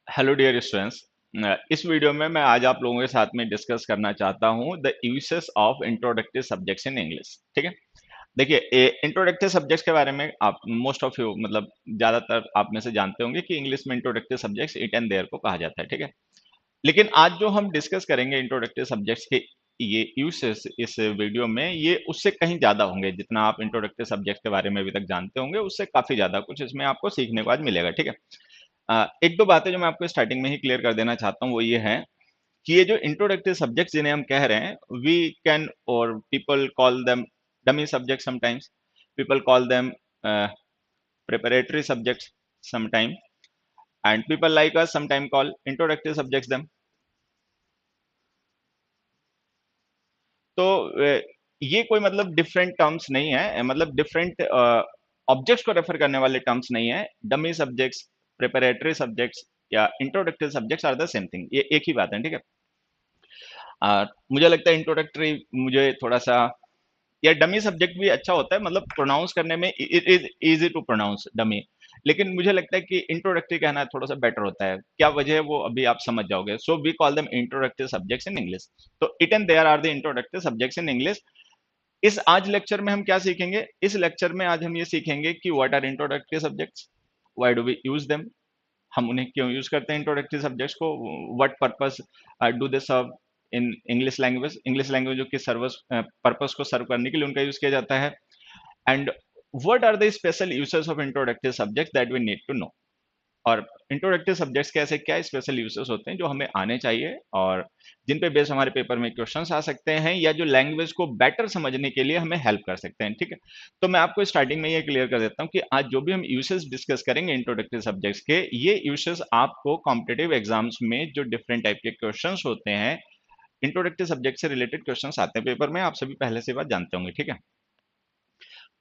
Hello dear students. इस video में मैं आज आप लोगों के साथ में डिस्कस करना चाहता हूं the uses of introductive subjects in English. ठीक है, देखिए इंट्रोडक्टिव सब्जेक्ट्स के बारे में आप मोस्ट ऑफ यू मतलब ज्यादातर आप में से जानते होंगे कि इंग्लिश में introductive subjects it and there को कहा जाता है। ठीक है, लेकिन आज जो हम डिस्कस करेंगे इंट्रोडक्टिव सब्जेक्ट्स के ये यूसेस इस वीडियो में, ये उससे कहीं ज्यादा होंगे। जितना आप इंट्रोडक्टिव सब्जेक्ट के बारे में अभी तक जानते होंगे उससे काफी ज्यादा कुछ इसमें आपको सीखने को आज मिलेगा। ठीक है, एक दो बातें जो मैं आपको स्टार्टिंग में ही क्लियर कर देना चाहता हूँ वो ये है कि ये जो इंट्रोडक्टिव सब्जेक्ट्स जिन्हें हम कह रहे हैं, वी कैन और people call them dummy subject sometimes, people call them preparatory subjects sometime, and people like us sometime call introductive subjects them. तो ये कोई मतलब डिफरेंट टर्म्स नहीं है, मतलब डिफरेंट ऑब्जेक्ट्स को रेफर करने वाले टर्म्स नहीं है। डमी सब्जेक्ट्स, प्रिपरेटरी सब्जेक्ट्स या introductory subjects are the same thing, ये एक ही बात है। ठीक है, मुझे लगता है इंट्रोडक्टरी मुझे थोड़ा सा या डमी सब्जेक्ट भी अच्छा होता है, मतलब प्रोनाउंस करने में it is easy to pronounce dummy, लेकिन मुझे लगता है कि इंट्रोडक्टरी कहना थोड़ा सा बेटर होता है। क्या वजह है वो अभी आप समझ जाओगे। So we call them introductory subjects in English. तो it and there are the introductory subjects in English. इस आज लेक्चर में हम क्या सीखेंगे? इस लेक्चर में आज हम ये सीखेंगे कि what are introductive subjects, why do we use them, हम उन्हें क्यों यूज करते हैं इंट्रोडक्टिव सब्जेक्ट्स को, what purpose do they serve in English language, English language जो कि सर्वस पर्पस को सर्व करने के लिए उनका यूज किया जाता है, and what are the special uses of introductive subjects that we need to know. और इंट्रोडक्टिव सब्जेक्ट्स के ऐसे क्या स्पेशल यूसेस होते हैं जो हमें आने चाहिए और जिन पे बेस हमारे पेपर में क्वेश्चंस आ सकते हैं या जो लैंग्वेज को बेटर समझने के लिए हमें हेल्प कर सकते हैं। ठीक है, तो मैं आपको स्टार्टिंग में ये क्लियर कर देता हूँ कि आज जो भी हम यूसेस डिस्कस करेंगे इंट्रोडक्टिव सब्जेक्ट्स के, ये यूसेस आपको कॉम्पिटेटिव एग्जाम्स में जो डिफरेंट टाइप के क्वेश्चंस होते हैं, इंट्रोडक्टिव सब्जेक्ट से रिलेटेड क्वेश्चंस आते हैं पेपर में, आप सभी पहले से बात जानते होंगे। ठीक है,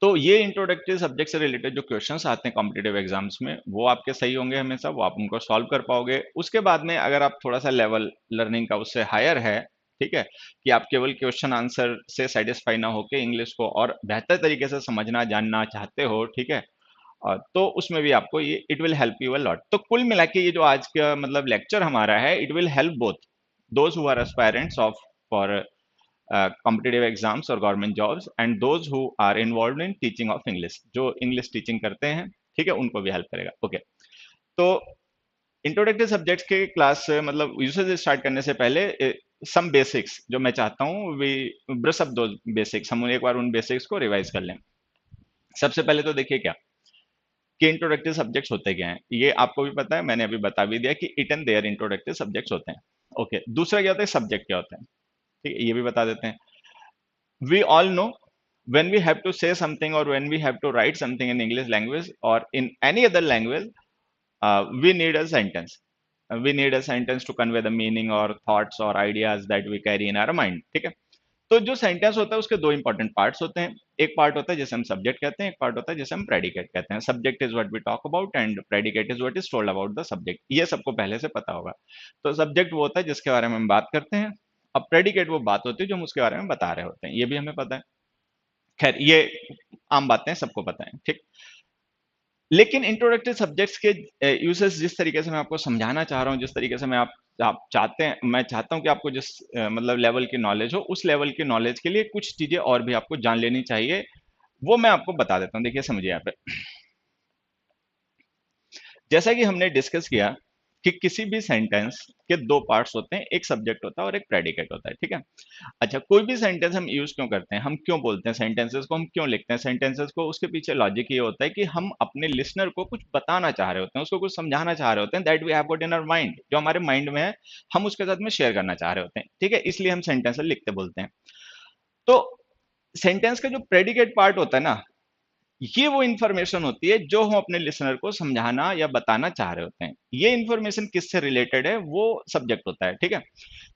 तो ये इंट्रोडक्टरी सब्जेक्ट से रिलेटेड जो क्वेश्चंस आते हैं कॉम्पिटेटिव एग्जाम्स में, वो आपके सही होंगे हमेशा, वो आप उनको सॉल्व कर पाओगे। उसके बाद में अगर आप थोड़ा सा लेवल लर्निंग का उससे हायर है, ठीक है, कि आप केवल क्वेश्चन आंसर से सेटिस्फाई ना होकर इंग्लिश को और बेहतर तरीके से समझना जानना चाहते हो, ठीक है, तो उसमें भी आपको ये it will help you a lot. तो कुल मिला के ये जो आज का मतलब लेक्चर हमारा है, it will help both those who are aspirants of for competitive exams और government jobs and those who are involved in teaching of English, जो इंग्लिश टीचिंग करते हैं, ठीक है, उनको भी हेल्प करेगा। ओके, तो इंट्रोडक्टिव सब्जेक्ट्स के क्लास मतलब यूसेज स्टार्ट करने से पहले सम बेसिक्स जो मैं चाहता हूँ वी ब्रश अप दो बेसिक्स, हम एक बार उन बेसिक्स को रिवाइज कर लें। सबसे पहले तो देखिए क्या कि इंट्रोडक्टिव सब्जेक्ट्स होते क्या हैं, ये आपको भी पता है, मैंने अभी बता भी दिया कि it and there introductive subjects होते हैं। ओके, दूसरा क्या होता है, सब्जेक्ट क्या होता है, ठीक है, ये भी बता देते हैं। We all know when we have to say something or when we have to write something in English language or in any other language, we need a sentence. We need a sentence to convey the meaning or thoughts or ideas that we carry in our mind. ठीक है, तो जो sentence होता है उसके दो important parts होते हैं। एक पार्ट होता है जिसे हम सब्जेक्ट कहते हैं, एक पार्ट होता है जिसे हम प्रेडिकेट कहते हैं। Subject is what we talk about and predicate is what is told about the subject, ये सबको पहले से पता होगा। तो सब्जेक्ट वो होता है जिसके बारे में हम बात करते हैं, अब प्रेडिकेट वो बात होती है जो हम उसके बारे में बता रहे होते हैं, ये भी हमें पता है। खैर ये आम बातें सबको पता है, ठीक। लेकिन इंट्रोडक्टरी सब्जेक्ट्स के यूसेस जिस तरीके से मैं आपको समझाना चाह रहा हूँ, जिस तरीके से आप चाहते हैं, मैं चाहता हूँ कि आपको जिस मतलब लेवल की नॉलेज हो, उस लेवल की नॉलेज के लिए कुछ चीजें और भी आपको जान लेनी चाहिए, वो मैं आपको बता देता हूँ। देखिए समझिए यहाँ पे, जैसा कि हमने डिस्कस किया कि किसी भी सेंटेंस के दो पार्ट्स होते हैं, एक सब्जेक्ट होता है और एक प्रेडिकेट होता है, ठीक है। अच्छा, कोई भी सेंटेंस हम यूज क्यों करते हैं, हम क्यों बोलते हैं सेंटेंसेस को, हम क्यों लिखते हैं सेंटेंसेस को, उसके पीछे लॉजिक ये होता है कि हम अपने लिसनर को कुछ बताना चाह रहे होते हैं, उसको कुछ समझाना चाह रहे होते हैं, that we have got in our mind, जो हमारे माइंड में है, हम उसके साथ में शेयर करना चाह रहे होते हैं, ठीक है, इसलिए हम सेंटेंसेस लिखते बोलते हैं। तो सेंटेंस का जो प्रेडिकेट पार्ट होता है ना, ये वो इंफॉर्मेशन होती है जो हम अपने लिसनर को समझाना या बताना चाह रहे होते हैं। ये इंफॉर्मेशन किससे रिलेटेड है, वो सब्जेक्ट होता है, ठीक है।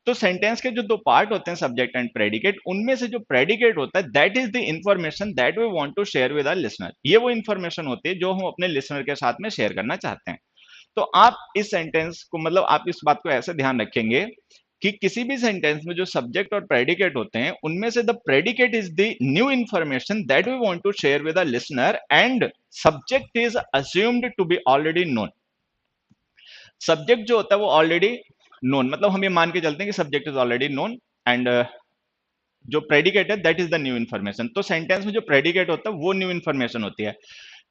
तो सेंटेंस के जो दो पार्ट होते हैं, सब्जेक्ट एंड प्रेडिकेट, उनमें से जो प्रेडिकेट होता है that is the information that we want to share with our listener, ये वो इंफॉर्मेशन होती है जो हम अपने लिसनर के साथ में शेयर करना चाहते हैं। तो आप इस सेंटेंस को मतलब आप इस बात को ऐसे ध्यान रखेंगे कि किसी भी सेंटेंस में जो सब्जेक्ट और प्रेडिकेट होते हैं, उनमें से the predicate is the new information that we want to share with a listener and subject is assumed to be already known. Subject जो होता है वो ऑलरेडी नोन, मतलब हम ये मान के चलते हैं कि subject is already known, and जो प्रेडिकेट है that is the new information. तो सेंटेंस में जो प्रेडिकेट होता है वो न्यू इन्फॉर्मेशन होती है।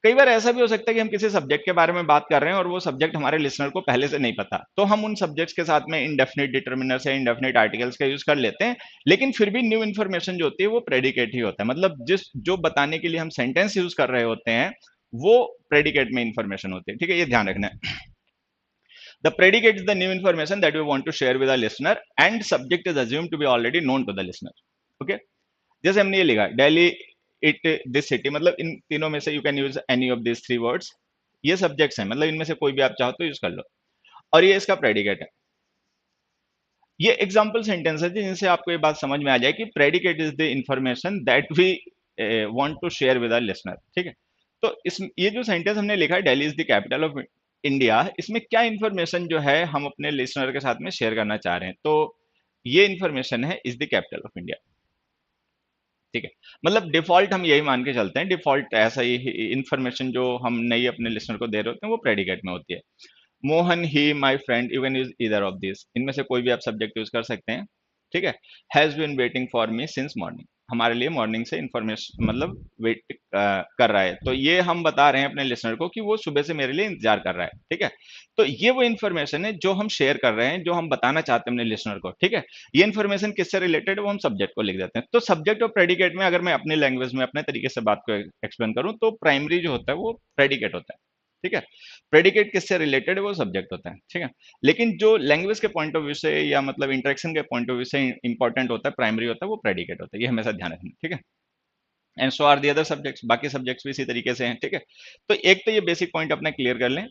कई बार ऐसा भी हो सकता है कि हम किसी सब्जेक्ट के बारे में बात कर रहे हैं और वो सब्जेक्ट हमारे लिसनर को पहले से नहीं पता, तो हम उन सब्जेक्ट्स के साथ में इंडेफिनिट डिटर्मिनर्स या इंडेफिनिट आर्टिकल्स का यूज कर लेते हैं, लेकिन फिर भी न्यू इन्फॉर्मेशन जो होती है वो प्रेडिकेट ही होता है। मतलब जिस जो बताने के लिए हम सेंटेंस यूज कर रहे होते हैं वो प्रेडिकेट में इंफॉर्मेशन होती है, ठीक है, ये ध्यान रखना है। The predicate is the new information that we want to share with our listener, and subject is assumed to be already known to the listener. Okay, जैसे हमने ये लिखा दिल्ली, इट, दिस सिटी, मतलब इन तीनों में से you can use any of this three words. ये subjects हैं, मतलब इनमें से कोई भी आप चाहो तो यूज कर लो, और ये इसका प्रेडिकेट है। ये एग्जाम्पल सेंटेंस है जिनसे आपको ये बात समझ में आ जाए कि predicate is the information that we want to share with our listener, ठीक है। तो इस ये जो सेंटेंस हमने लिखा है Delhi is the capital of India, इसमें क्या इंफॉर्मेशन जो है हम अपने लिसनर के साथ में शेयर करना चाह रहे हैं, तो ये इंफॉर्मेशन है is the capital of India, ठीक है। मतलब डिफॉल्ट हम यही मान के चलते हैं, डिफॉल्ट ऐसा ही इंफॉर्मेशन जो हम नई अपने लिसनर को दे रहे होते हैं वो प्रेडिकेट में होती है। Mohan, he, my friend, you can use either of this, इनमें से कोई भी आप सब्जेक्ट यूज कर सकते हैं, ठीक है। Has been waiting for me since morning, हमारे लिए मॉर्निंग से इंफॉर्मेशन मतलब वेट कर रहा है, तो ये हम बता रहे हैं अपने लिसनर को कि वो सुबह से मेरे लिए इंतजार कर रहा है, ठीक है। तो ये वो इन्फॉर्मेशन है जो हम शेयर कर रहे हैं, जो हम बताना चाहते हैं अपने लिसनर को, ठीक है। ये इन्फॉर्मेशन किससे रिलेटेड है वो हम सब्जेक्ट को लिख देते हैं। तो सब्जेक्ट और प्रेडिकेट में अगर मैं अपनी लैंग्वेज में अपने तरीके से बात को एक्सप्लेन करूं तो प्राइमरी जो होता है वो प्रेडिकेट होता है, ठीक है। प्रेडिकेट किससे रिलेटेड है वो सब्जेक्ट होता है, ठीक है। लेकिन जो लैंग्वेज के पॉइंट ऑफ व्यू से या मतलब इंटरेक्शन के पॉइंट ऑफ व्यू से इंपॉर्टेंट होता है, प्राइमरी होता है, वो प्रेडिकेट होता है, ये हमेशा ध्यान रखना, ठीक है। And so are the other subjects, बाकी सब्जेक्ट्स भी इसी तरीके से हैं, ठीक है। तो एक तो ये बेसिक पॉइंट अपने क्लियर कर लें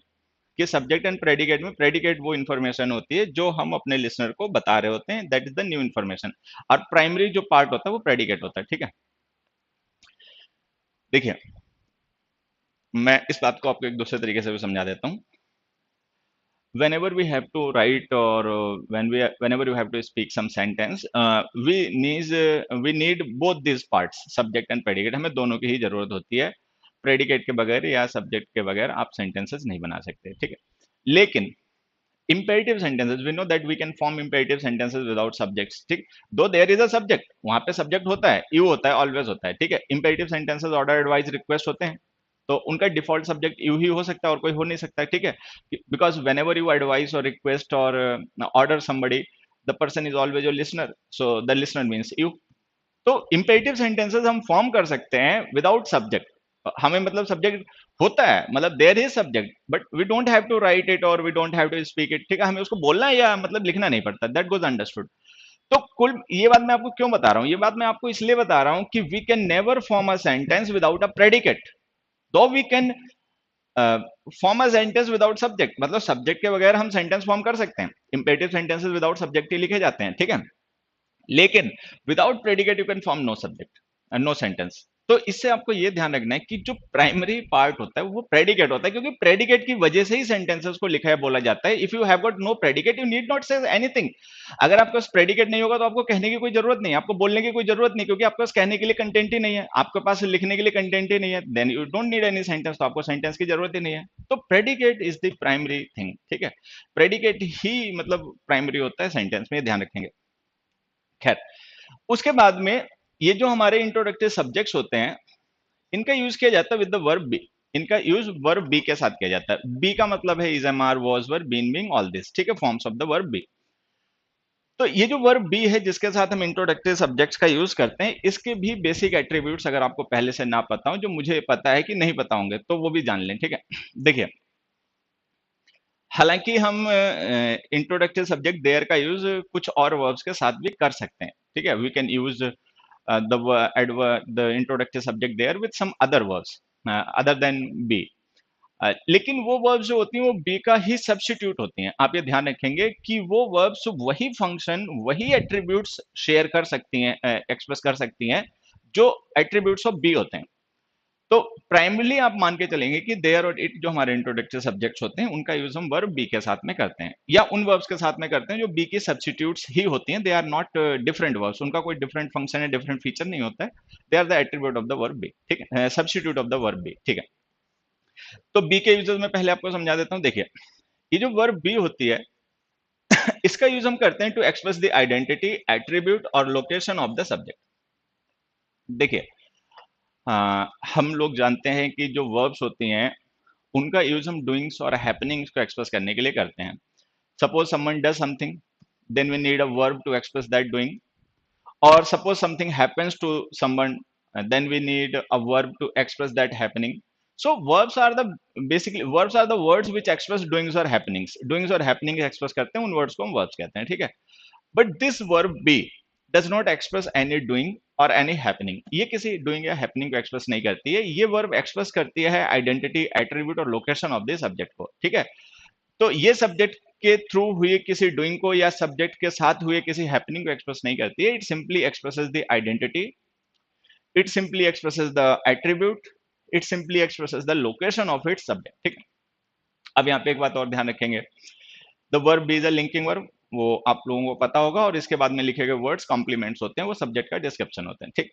कि सब्जेक्ट एंड प्रेडिकेट में प्रेडिकेट वो इन्फॉर्मेशन होती है जो हम अपने लिसनर को बता रहे होते हैं, that is the new information, और प्राइमरी जो पार्ट होता है वो प्रेडिकेट होता है, ठीक है। देखिए, मैं इस बात को आपको एक दूसरे तरीके से भी समझा देता हूँ। whenever we have to write or whenever you have to speak some sentence, we need both these parts, subject and predicate, हमें दोनों की ही जरूरत होती है। प्रेडिकेट के बगैर या सब्जेक्ट के बगैर आप सेंटेंसेस नहीं बना सकते, ठीक है। लेकिन imperative sentences, we know that we can form imperative sentences without subjects, ठीक। दो देयर इज अ सब्जेक्ट, वहां पे सब्जेक्ट होता है, यू होता है, ऑलवेज होता है, ठीक है। imperative sentences order, advice, request होते हैं, तो उनका डिफॉल्ट सब्जेक्ट यू ही हो सकता है और कोई हो नहीं सकता, ठीक है। Because when ever you advice और रिक्वेस्ट और order somebody, the person is always your listener, so the listener means you. तो इंपेरेटिव सेंटेंसेस हम फॉर्म कर सकते हैं विदाउट सब्जेक्ट, हमें मतलब सब्जेक्ट होता है, मतलब there is subject, but we don't have to write it और we don't have to speak it, ठीक है। हमें उसको बोलना या मतलब लिखना नहीं पड़ता, दैट गोज अंडरस्टूड। तो कुल ये बात मैं आपको क्यों बता रहा हूं, ये बात मैं आपको इसलिए बता रहा हूं कि we can never form a sentence without a predicate, though we can form a sentence without subject, मतलब सब्जेक्ट के बगैर हम सेंटेंस फॉर्म कर सकते हैं, इंपेरेटिव सेंटेंसेस विदाउट सब्जेक्ट ही लिखे जाते हैं, ठीक है। लेकिन without predicate you can form no subject, no sentence. तो इससे आपको ये ध्यान रखना है कि जो प्राइमरी पार्ट होता है वो प्रेडिकेट होता है, क्योंकि प्रेडिकेट की वजह से ही सेंटेंसेस को लिखा है, बोला जाता है। If you have got no predicate you need not say anything, अगर आपके पास प्रेडिकेट नहीं होगा तो आपको कहने की कोई जरूरत नहीं, आपको बोलने की कोई जरूरत नहीं, क्योंकि आपके पास कहने के लिए कंटेंट ही नहीं है, आपके पास लिखने के लिए कंटेंट ही नहीं है, then you don't need any sentence, तो आपको सेंटेंस की जरूरत ही नहीं है। तो predicate is the primary thing, ठीक है। प्रेडिकेट ही मतलब प्राइमरी होता है सेंटेंस में, ध्यान रखेंगे। खैर, उसके बाद में ये जो हमारे इंट्रोडक्टिव सब्जेक्ट्स होते हैं इनका यूज किया जाता है विद द वर्ब बी, इनका यूज वर्ब बी के साथ किया जाता है। बी का मतलब है is, am, are, was, were, been, being, all this, ठीक है, forms of the verb be. तो ये जो वर्ब बी है जिसके साथ हम इंट्रोडक्टिव सब्जेक्ट्स का यूज करते हैं, इसके भी बेसिक एट्रीब्यूट्स अगर आपको पहले से ना पता हो, जो मुझे पता है कि नहीं पता होंगे, तो वो भी जान लें, ठीक है। देखिए, हालांकि हम इंट्रोडक्टिव सब्जेक्ट देयर का यूज कुछ और वर्ब्स के साथ भी कर सकते हैं, ठीक है। We can use the introductory subject there with some other verbs other than be, लेकिन वो वर्ब्स जो होती हैं वो बी का ही सब्स्टिट्यूट होती हैं। आप ये ध्यान रखेंगे कि वो वर्ब्स वही फंक्शन, वही एट्रीब्यूट्स शेयर कर सकती हैं, एक्सप्रेस कर सकती हैं जो एट्रीब्यूट्स ऑफ बी होते हैं। तो प्राइमरली आप मान के चलेंगे कि देयर और इट जो हमारे इंट्रोडक्टरी सब्जेक्ट्स होते हैं उनका यूज हम वर्ब बी के साथ में करते हैं, या उन वर्ब्स के साथ में करते हैं जो बी के सब्स्टिट्यूट्स ही होती हैं। They are not different verbs, उनका कोई डिफरेंट फंक्शन है, डिफरेंट फीचर नहीं होता है, they are the attribute of the verb be, ठीक है, substitute of the verb be, ठीक है। तो बी के यूजेस में पहले आपको समझा देता हूं। देखिए, ये जो वर्ब बी होती है इसका यूज हम करते हैं to express the identity, attribute और लोकेशन ऑफ द सब्जेक्ट। देखिए, हम लोग जानते हैं कि जो वर्ब्स होती हैं उनका यूज हम डूइंग्स और हैपनिंग्स को एक्सप्रेस करने के लिए करते हैं। Suppose someone does something, then we need a verb to express that doing, or suppose something happens to someone, then we need a verb to express that happening. So verbs are the, basically verbs are the words which express doings or happenings, doings or happenings express करते हैं, उन words को हम verbs कहते हैं, ठीक है। But this verb be does not express any doing or any happening, ये किसी doing या happening को express नहीं करती है, ये verb express करती है identity, attribute और location of the subject को, ठीक है। तो ये सब्जेक्ट के थ्रू हुए किसी डूइंग को या सब्जेक्ट के साथ हुए किसी हैपनिंग को एक्सप्रेस नहीं करती है। It simply expresses the identity, it simply expresses the attribute, it simply expresses the location of its subject, ठीक है। अब यहाँ पे एक बात और ध्यान रखेंगे, the verb B is a linking verb, वो आप लोगों को पता होगा, और इसके बाद में लिखे गए वर्ड्स कॉम्प्लीमेंट्स होते हैं, वो सब्जेक्ट का डिस्क्रिप्शन होते हैं, ठीक।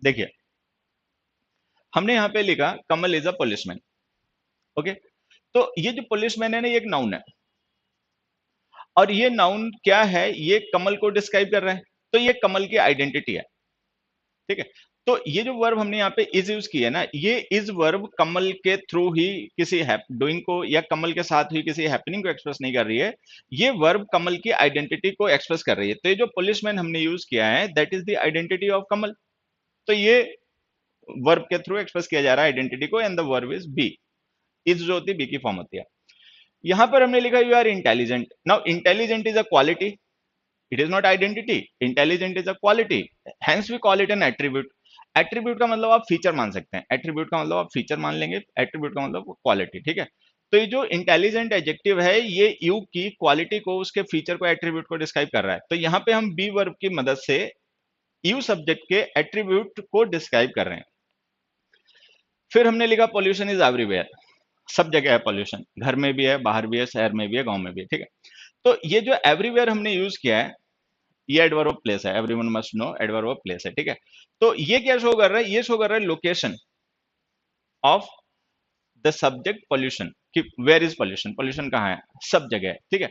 देखिए, हमने यहाँ पे लिखा कमल इज अ पुलिसमैन, ओके। तो ये जो पुलिसमैन है ना, ये एक नाउन है, और ये नाउन क्या है, ये कमल को डिस्क्राइब कर रहा है, तो ये कमल की आइडेंटिटी है, ठीक है। तो ये जो वर्ब हमने यहाँ पे इज यूज की है ना, ये इज वर्ब कमल के थ्रू ही किसी डूइंग को या कमल के साथ हुई किसी हैपनिंग को एक्सप्रेस नहीं कर रही है, ये वर्ब कमल की आइडेंटिटी को एक्सप्रेस कर रही है। तो ये जो पुलिसमैन हमने यूज किया है, that is the identity of Kamal, तो ये वर्ब के थ्रू एक्सप्रेस किया जा रहा है आइडेंटिटी को, and the verb is be, is जो होती है बी की फॉर्म होती है। यहां पर हमने लिखा you are intelligent, now intelligent is a quality, it is not identity, intelligent is a quality, hence we call it an attribute। Attribute का मतलब आप फीचर मान सकते हैं, एट्रीब्यूट का मतलब आप फीचर मान लेंगे, एट्रीब्यूट का मतलब क्वालिटी, ठीक है। तो ये जो इंटेलिजेंट एडजेक्टिव है, ये यू की क्वालिटी को, उसके फीचर को, एट्रीब्यूट को डिस्क्राइब कर रहा है। तो यहाँ पे हम बी वर्ब की मदद से यू सब्जेक्ट के एट्रीब्यूट को डिस्क्राइब कर रहे हैं। फिर हमने लिखा पॉल्यूशन इज एवरीवेयर, सब जगह है पॉल्यूशन, घर में भी है, बाहर भी है, शहर में भी है, गांव में भी है, ठीक है। तो ये जो एवरीवेयर हमने यूज किया है, ये एडवर्ब ऑफ प्लेस है, everyone must know adverb of place है, ठीक है। तो ये क्या शो कर रहा है, ये शो कर रहा है location of the subject pollution, कि वेयर इज पॉल्यूशन, पॉल्यूशन कहाँ है, सब जगह है, ठीक है।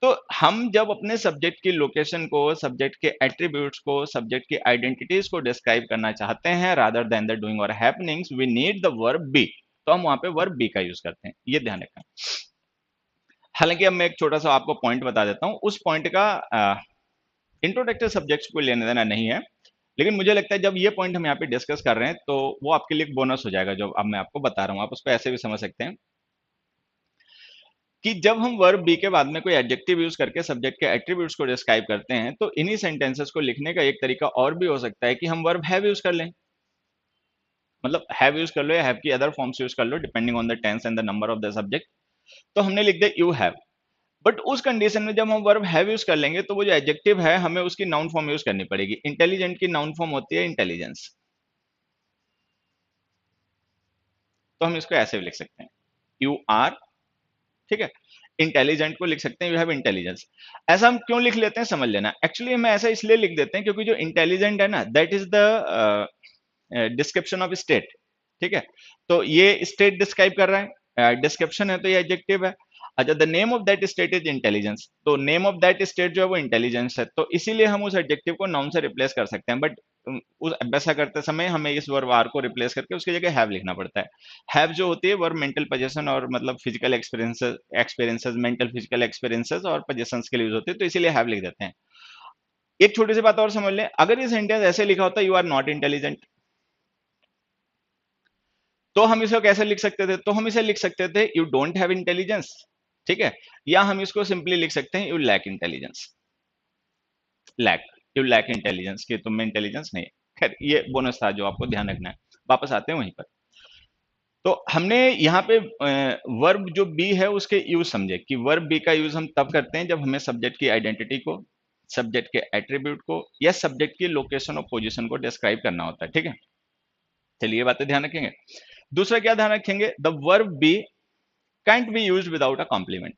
तो हम जब अपने सब्जेक्ट की लोकेशन को, सब्जेक्ट के एट्रीब्यूट्स को, सब्जेक्ट की आइडेंटिटीज को डिस्क्राइब करना चाहते हैं रादर देन द डूइंग और happenings, we need the verb be, तो हम वहां पे वर्ब बी का यूज करते हैं, ये ध्यान रखना। हालांकि अब मैं एक छोटा सा आपको पॉइंट बता देता हूं, उस पॉइंट का इंट्रोडक्टिव सब्जेक्ट्स को लेने देना नहीं है, लेकिन मुझे लगता है जब ये पॉइंट हम यहाँ पे डिस्कस कर रहे हैं, तो वो आपके लिए एक बोनस हो जाएगा, जो अब मैं आपको बता रहा हूँ, आप उसको ऐसे भी समझ सकते हैं कि जब हम वर्ब बी के बाद में कोई एडजेक्टिव यूज करके सब्जेक्ट के एट्रीब्यूट्स को डिस्क्राइब करते हैं, तो इन्हीं सेंटेंसेस को लिखने का एक तरीका और भी हो सकता है कि हम वर्ब हैव यूज कर लें, मतलब हैव यूज कर लो या हैव की अदर फॉर्म्स यूज कर लो, depending on the tense and the number of the subject. तो हमने लिख दिया यू हैव, बट उस कंडीशन में जब हम वर्ब हैव यूज कर लेंगे, तो वो जो एडजेक्टिव है, हमें उसकी नाउन फॉर्म यूज करनी पड़ेगी। इंटेलिजेंट की नाउन फॉर्म होती है इंटेलिजेंस, तो हम इसको ऐसे भी लिख सकते हैं, यू आर, ठीक है। इंटेलिजेंट को लिख सकते हैं यू हैव इंटेलिजेंस। ऐसा हम क्यों लिख लेते हैं, समझ लेना। एक्चुअली हम ऐसा इसलिए लिख देते हैं क्योंकि जो इंटेलिजेंट है ना, that is the description of state, ठीक है। तो ये स्टेट डिस्क्राइब कर रहा है, डिस्क्रिप्शन है, तो ये एडजेक्टिव है। अच्छा, the name of that state is intelligence, तो नेम ऑफ दैट स्टेट जो है वो इंटेलिजेंस है, तो इसीलिए हम उस एडजेक्टिव को नाउन से रिप्लेस कर सकते हैं। बट उस वैसा करते समय हमें इस वर्ब आर को रिप्लेस करके उसकी जगह हैव लिखना पड़ता है। हैव जो होती है वर्ब मेंटल पोजीशन और मतलब physical experiences, mental physical experiences और पोजीशंस के लिए यूज होती है, तो इसीलिए हैव लिख देते हैं। एक छोटी सी बात और समझ लें, अगर ये सेंटेंस ऐसे लिखा होता यू आर नॉट इंटेलिजेंट, तो हम इसको कैसे लिख सकते थे, तो हम इसे लिख सकते थे यू डोंट हैव इंटेलिजेंस, ठीक है। या हम इसको सिंपली लिख सकते हैं you lack intelligence, lack, you lack intelligence, कि तुम में इंटेलिजेंस नहीं है। खैर, ये बोनस था जो आपको ध्यान रखना है। वापस आते हैं वहीं पर। तो हमने यहाँ पे वर्ब जो बी है उसके यूज समझे कि वर्ब बी का यूज हम तब करते हैं जब हमें सब्जेक्ट की आइडेंटिटी को, सब्जेक्ट के एट्रीब्यूट को या सब्जेक्ट की लोकेशन और पोजीशन को डिस्क्राइब करना होता है, ठीक है। चलिए, ये बातें ध्यान रखेंगे। दूसरा क्या ध्यान रखेंगे, the verb B cantt B use without a complement.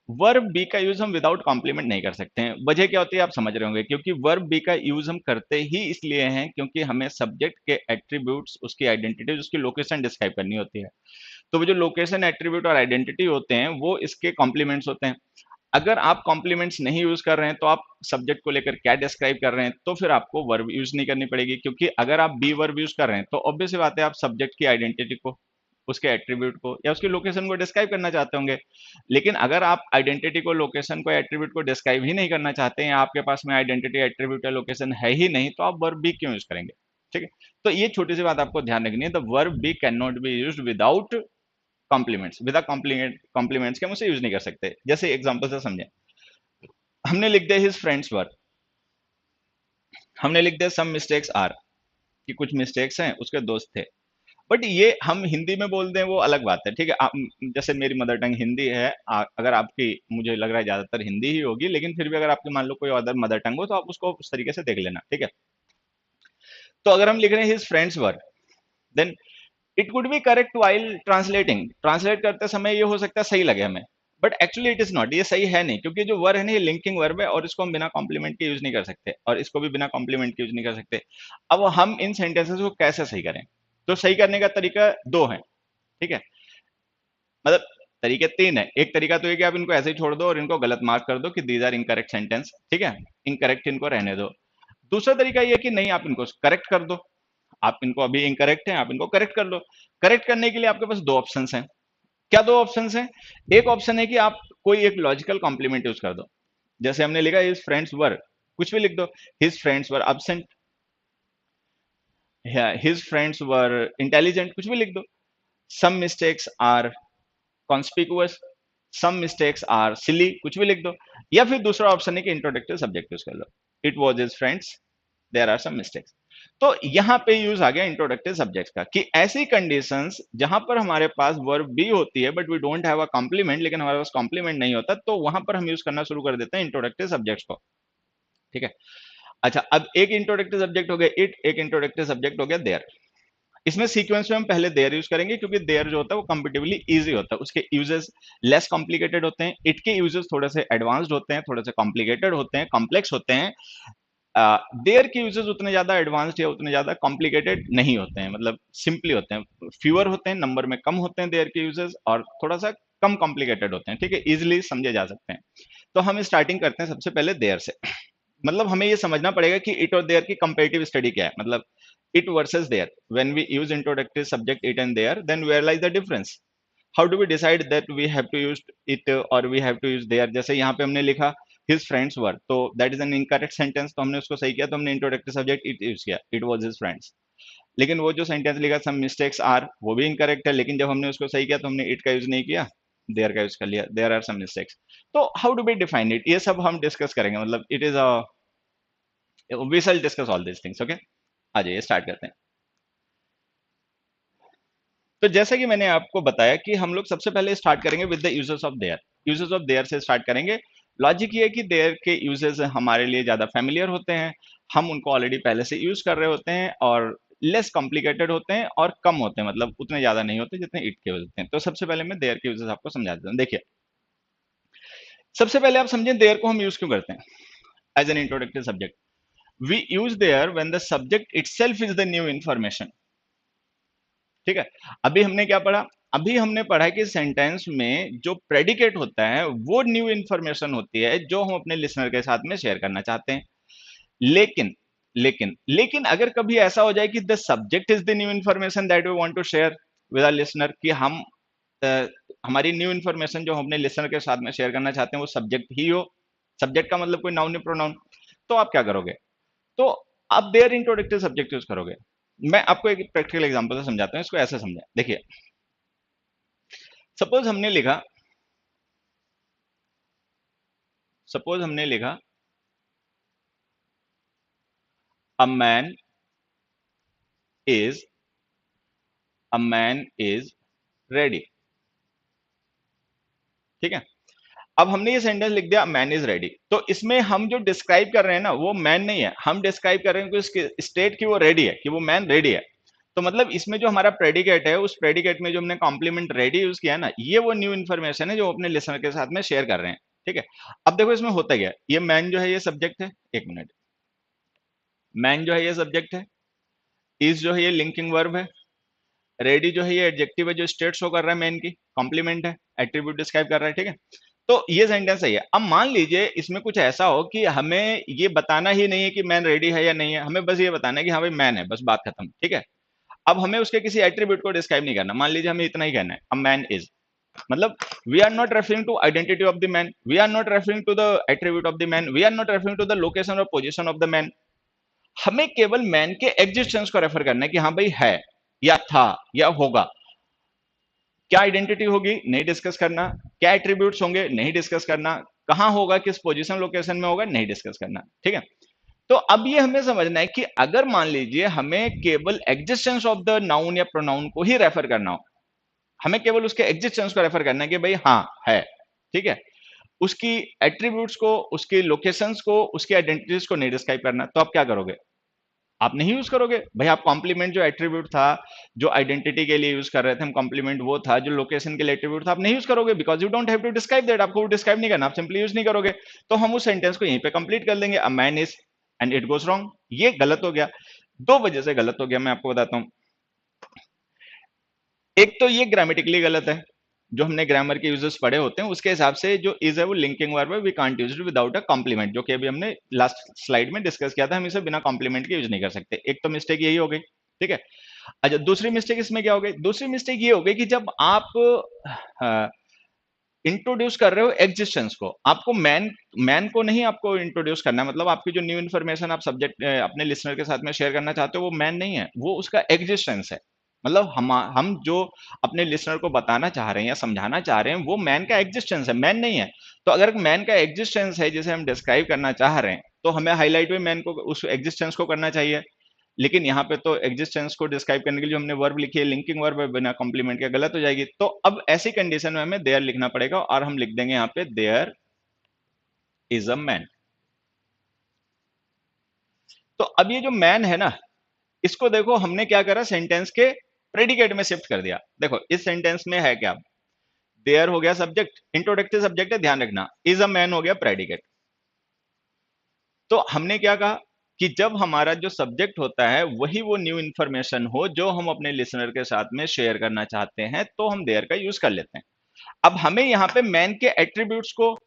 Verb B का यूज हम विदाउट कॉम्प्लीमेंट नहीं कर सकते हैं। वजह क्या होती है आप समझ रहे होंगे, क्योंकि वर्ब बी का यूज हम करते ही इसलिए हैं क्योंकि हमें सब्जेक्ट के एट्रीब्यूट्स, उसकी आइडेंटिटी, उसकी लोकेशन डिस्क्राइब करनी होती है। तो वो जो लोकेशन, एट्रीब्यूट और आइडेंटिटी होते हैं वो इसके कॉम्प्लीमेंट्स होते हैं। अगर आप कॉम्प्लीमेंट्स नहीं यूज कर रहे हैं तो आप सब्जेक्ट को लेकर क्या डिस्क्राइब कर रहे हैं, तो फिर आपको वर्ब यूज नहीं करनी पड़ेगी, क्योंकि अगर आप बी वर्ब यूज कर रहे हैं तो ऑब्वियस सी बात है आप सब्जेक्ट की आइडेंटिटी को, उसके एट्रीब्यूट को या उसकी लोकेशन को डिस्क्राइब करना चाहते होंगे। लेकिन अगर आप आइडेंटिटी को, लोकेशन को, एट्रीब्यूट को डिस्क्राइब ही नहीं करना चाहते हैं, आपके पास में आइडेंटिटी, एट्रीब्यूट या लोकेशन है ही नहीं, तो आप वर्ब बी क्यों यूज करेंगे? ठीक है, तो ये छोटी सी बात आपको ध्यान रखनी है। The verb be can not be used without complements. Without complements के हम उसे यूज नहीं कर सकते। जैसे एग्जांपल से समझें, हमने लिख दिया हिज फ्रेंड्स वर, हमने लिख दिया सम मिस्टेक्स आर, कि कुछ मिस्टेक्स हैं, उसके दोस्त थे। बट ये हम हिंदी में बोल दें वो अलग बात है, ठीक है। जैसे मेरी मदर टंग हिंदी है, अगर आपकी, मुझे लग रहा है ज्यादातर हिंदी ही होगी, लेकिन फिर भी अगर आपकी मान लो कोई अदर मदर टंग हो तो आप उसको उस तरीके से देख लेना, ठीक है। तो अगर हम लिख रहे हैं his friends were, then it could be correct while translating, translate करते समय ये हो सकता है सही लगे हमें, but actually it is not, ये सही है नहीं, क्योंकि जो वर्ब है ना ये लिंकिंग वर्ब है और इसको हम बिना कॉम्प्लीमेंट के यूज नहीं कर सकते, और इसको भी बिना कॉम्प्लीमेंट के यूज नहीं कर सकते। अब हम इन सेंटेंसेस को कैसे सही करें? तो सही करने का तरीका दो है, ठीक है। मतलब तरीके तीन है। एक तरीका तो ये कि आप इनको ऐसे ही छोड़ दो और इनको गलत मार्क कर दो कि दीज आर इनकरेक्ट सेंटेंस, ठीक है, इनकरेक्ट इनको रहने दो। दूसरा तरीका ये कि नहीं, आप इनको करेक्ट कर दो, आप इनको अभी इनकरेक्ट है, आप इनको करेक्ट कर लो। करेक्ट करने के लिए आपके पास दो ऑप्शंस हैं। क्या दो ऑप्शंस हैं? एक ऑप्शन है कि आप कोई एक लॉजिकल कॉम्प्लीमेंट यूज कर दो। जैसे हमने लिखा हिज फ्रेंड्स वर, कुछ भी लिख दो, his friends were absent, his friends were intelligent, कुछ भी लिख दो। Some mistakes are conspicuous, some mistakes are silly, कुछ भी लिख दो। या फिर दूसरा ऑप्शन है कि इंट्रोडक्टिव सब्जेक्ट यूज कर लो, it was his friends, there are some mistakes. तो यहां पे यूज आ गया इंट्रोडक्टिव सब्जेक्ट्स का, कि ऐसी कंडीशंस जहां पर हमारे पास वर्ब बी होती है but we don't have a complement, लेकिन हमारे पास कॉम्प्लीमेंट नहीं होता, तो वहां पर हम यूज करना शुरू कर देते हैं इंट्रोडक्टिव सब्जेक्ट्स को, ठीक है। अच्छा, अब एक इंट्रोडक्टिव सब्जेक्ट हो गया इट, एक इंट्रोडक्टिव सब्जेक्ट हो गया देयर। इसमें सीक्वेंस में हम पहले देयर यूज करेंगे, क्योंकि देयर जो होता है वो कंपेटिबली इजी होता है, उसके यूजेस लेस कॉम्प्लिकेटेड होते हैं। इट के यूजेस थोड़े से एडवांस्ड होते हैं, थोड़े से कॉम्प्लिकेटेड होते हैं, कॉम्प्लेक्स होते हैं। देयर के यूजेस उतने ज्यादा एडवांस्ड या उतने ज्यादा कॉम्प्लिकेटेड नहीं होते हैं, मतलब सिंपली होते हैं, फ्यूअर होते हैं, नंबर में कम होते हैं देयर के यूजेस, और थोड़ा सा कम कॉम्प्लिकेटेड होते हैं, ठीक है, इजिली समझे जा सकते हैं। तो हम स्टार्टिंग करते हैं सबसे पहले देयर से। मतलब हमें ये समझना पड़ेगा कि इट और देयर की कंपेरेटिव स्टडी क्या है, मतलब it versus there. When we use introductory subject it and there, then where lies the difference? How do we decide that we have to use it or we have to use there? जैसे यहाँ पे हमने लिखा his friends were, तो that is an incorrect sentence, तो हमने उसको सही किया, तो हमने introductory subject it use किया, it was his friends। लेकिन वो जो सेंटेंस लिखा some mistakes are, वो भी incorrect है, लेकिन जब हमने उसको सही किया तो हमने it का यूज नहीं किया, there का यूज कर लिया, there are some mistakes। तो how do we define it? ये सब हम डिस्कस करेंगे, मतलब it is a, we shall discuss all these things, okay? आ जाइए स्टार्ट करते हैं। तो जैसा कि मैंने आपको बताया कि हम लोग सबसे पहले स्टार्ट करेंगे with the uses of their, uses of their से स्टार्ट करेंगे। लॉजिक ये है कि देयर के यूजेस हमारे लिए ज्यादा फेमिलियर होते हैं, हम उनको ऑलरेडी पहले से यूज कर रहे होते हैं, और लेस कॉम्प्लिकेटेड होते हैं और कम होते हैं, मतलब उतने ज्यादा नहीं होते जितने इट के होते हैं। तो सबसे पहले मैं देयर के यूजेस आपको समझा देता हूँ। देखिए, सबसे पहले आप समझें देयर को हम यूज क्यों करते हैं as an introductive subject. We use there when the subject itself is the new information, ठीक है। अभी हमने क्या पढ़ा? अभी हमने पढ़ा कि सेंटेंस में जो प्रेडिकेट होता है वो न्यू इंफॉर्मेशन होती है जो हम अपने लिसनर के साथ में शेयर करना चाहते हैं। लेकिन लेकिन अगर कभी ऐसा हो जाए कि the subject is the new information that we want to share with our listener, कि हम अ, हमारी न्यू इंफॉर्मेशन जो हम अपने लिसनर के साथ में शेयर करना चाहते हैं वो सब्जेक्ट ही हो, सब्जेक्ट का मतलब कोई नाउन या प्रोनाउन, तो आप क्या करोगे? तो आप देयर इंट्रोडक्टिव सब्जेक्ट यूज करोगे। मैं आपको एक प्रैक्टिकल एग्जांपल से समझाता हूँ, इसको ऐसे समझें। देखिए, सपोज हमने लिखा, सपोज हमने लिखा अ man is, a man is ready, ठीक है। अब हमने ये सेंटेंस लिख दिया मैन इज रेडी, तो इसमें हम जो डिस्क्राइब कर रहे हैं ना वो मैन नहीं है, हम डिस्क्राइब कर रहे हैं कि उसकी स्टेट की वो रेडी है, कि वो मैन रेडी है। तो मतलब इसमें जो हमारा प्रेडिकेट है, उस प्रेडिकेट में जो हमने कॉम्प्लीमेंट रेडी यूज किया है ना, ये वो न्यू इन्फॉर्मेशन है जो अपने लिसनर के साथ में शेयर कर रहे हैं। ठीक है। अब देखो इसमें होता क्या है, ये मैन जो है ये सब्जेक्ट है, एक मिनट, मैन जो है ये सब्जेक्ट है, इज जो है ये लिंकिंग वर्ब है, रेडी जो है ये एडजेक्टिव है जो स्टेट शो कर रहा है मैन की, कॉम्प्लीमेंट है, एट्रीब्यूट डिस्क्राइब कर रहा है, ठीक है। तो ये सेंटेंस सही है। अब मान लीजिए इसमें कुछ ऐसा हो कि हमें ये बताना ही नहीं है कि मैन रेडी है या नहीं है, हमें बस ये बताना है कि हाँ भाई मैन है, बस बात खत्म, ठीक है। अब हमें उसके किसी एट्रीब्यूट को डिस्क्राइब नहीं करना, मान लीजिए हमें इतना ही कहना है, अ मैन इज, मतलब we are not referring to identity of the man, we are not referring to the attribute of the man, we are not referring to the location और पोजीशन ऑफ द मैन। हमें केवल man के existence को refer करना है कि हाँ भाई है या था या होगा। क्या आइडेंटिटी होगी नहीं डिस्कस करना, क्या एट्रीब्यूट्स होंगे नहीं डिस्कस करना, कहां होगा किस पोजीशन लोकेशन में होगा नहीं डिस्कस करना, ठीक है। तो अब ये हमें समझना है कि अगर मान लीजिए हमें केवल एग्जिस्टेंस ऑफ द नाउन या प्रोनाउन को ही रेफर करना हो, हमें केवल उसके एग्जिस्टेंस को रेफर करना है कि भाई हाँ है, ठीक है, उसकी एट्रीब्यूट्स को, उसकी लोकेशंस को, उसकी आइडेंटिटीज को नहीं डिस्क्राइब करना, तो आप क्या करोगे, आप नहीं यूज करोगे भाई। आप कॉम्प्लीमेंट जो एट्रीब्यूट था, जो आइडेंटिटी के लिए यूज कर रहे थे हम कॉम्प्लीमेंट, वो था जो लोकेशन के लिए एट्रीब्यूट था, आप नहीं यूज करोगे, because you don't have to describe that, आपको डिस्क्राइब नहीं करना, आप सिंपली यूज नहीं करोगे। तो हम उस सेंटेंस को यहीं पे कंप्लीट कर देंगे, अ man is and it goes wrong. ये गलत हो गया, दो वजह से गलत हो गया, मैं आपको बताता हूं। एक तो ये ग्रामेटिकली गलत है, जो हमने ग्रामर के यूजेस पढ़े होते हैं उसके हिसाब से जो इज है वो लिंकिंग वर्ब है, we can't use it without a complement, जो कि अभी हमने लास्ट स्लाइड में डिस्कस किया था, हम इसे बिना कॉम्प्लीमेंट के यूज नहीं कर सकते। एक तो मिस्टेक यही हो गई, ठीक है। अच्छा, दूसरी मिस्टेक इसमें क्या हो गई, दूसरी मिस्टेक ये हो गई कि जब आप इंट्रोड्यूस कर रहे हो एग्जिस्टेंस को, आपको मैन मैन को नहीं आपको इंट्रोड्यूस करना है, मतलब आपकी जो न्यू इन्फॉर्मेशन आप सब्जेक्ट अपने लिसनर के साथ में शेयर करना चाहते हो वो मैन नहीं है, वो उसका एग्जिस्टेंस है। मतलब हम जो अपने लिसनर को बताना चाह रहे हैं या समझाना चाह रहे हैं वो मैन का एग्जिस्टेंस है, मैन नहीं है। तो अगर मैन का एग्जिस्टेंस है जिसे हम डिस्क्राइब करना चाह रहे हैं, तो हमें हाईलाइट भी मैन को, उस एग्जिस्टेंस को करना चाहिए। लेकिन यहाँ पे तो एग्जिस्टेंस को डिस्क्राइब करने के लिए जो हमने वर्ब लिखी है लिंकिंग वर्ब है, बिना कॉम्प्लीमेंट के गलत हो जाएगी। तो अब ऐसी कंडीशन में हमें देयर लिखना पड़ेगा और हम लिख देंगे यहाँ पे देयर इज अ मैन। तो अब ये जो मैन है ना, इसको देखो हमने क्या करा, सेंटेंस के प्रेडिकेट में शिफ्ट कर दिया। देखो इस सेंटेंस में है क्या, देयर हो गया सब्जेक्ट, इंट्रोडक्टिव सब्जेक्ट है ध्यान रखना, इज अ मैन हो गया प्रेडिकेट। तो हमने क्या कहा कि जब हमारा जो सब्जेक्ट होता है वही वो न्यू इंफॉर्मेशन हो जो हम अपने लिसनर के साथ में शेयर करना चाहते हैं, तो हम देयर का यूज कर लेते हैं। अब हमें यहाँ पे मैन के एट्रीब्यूट्स को,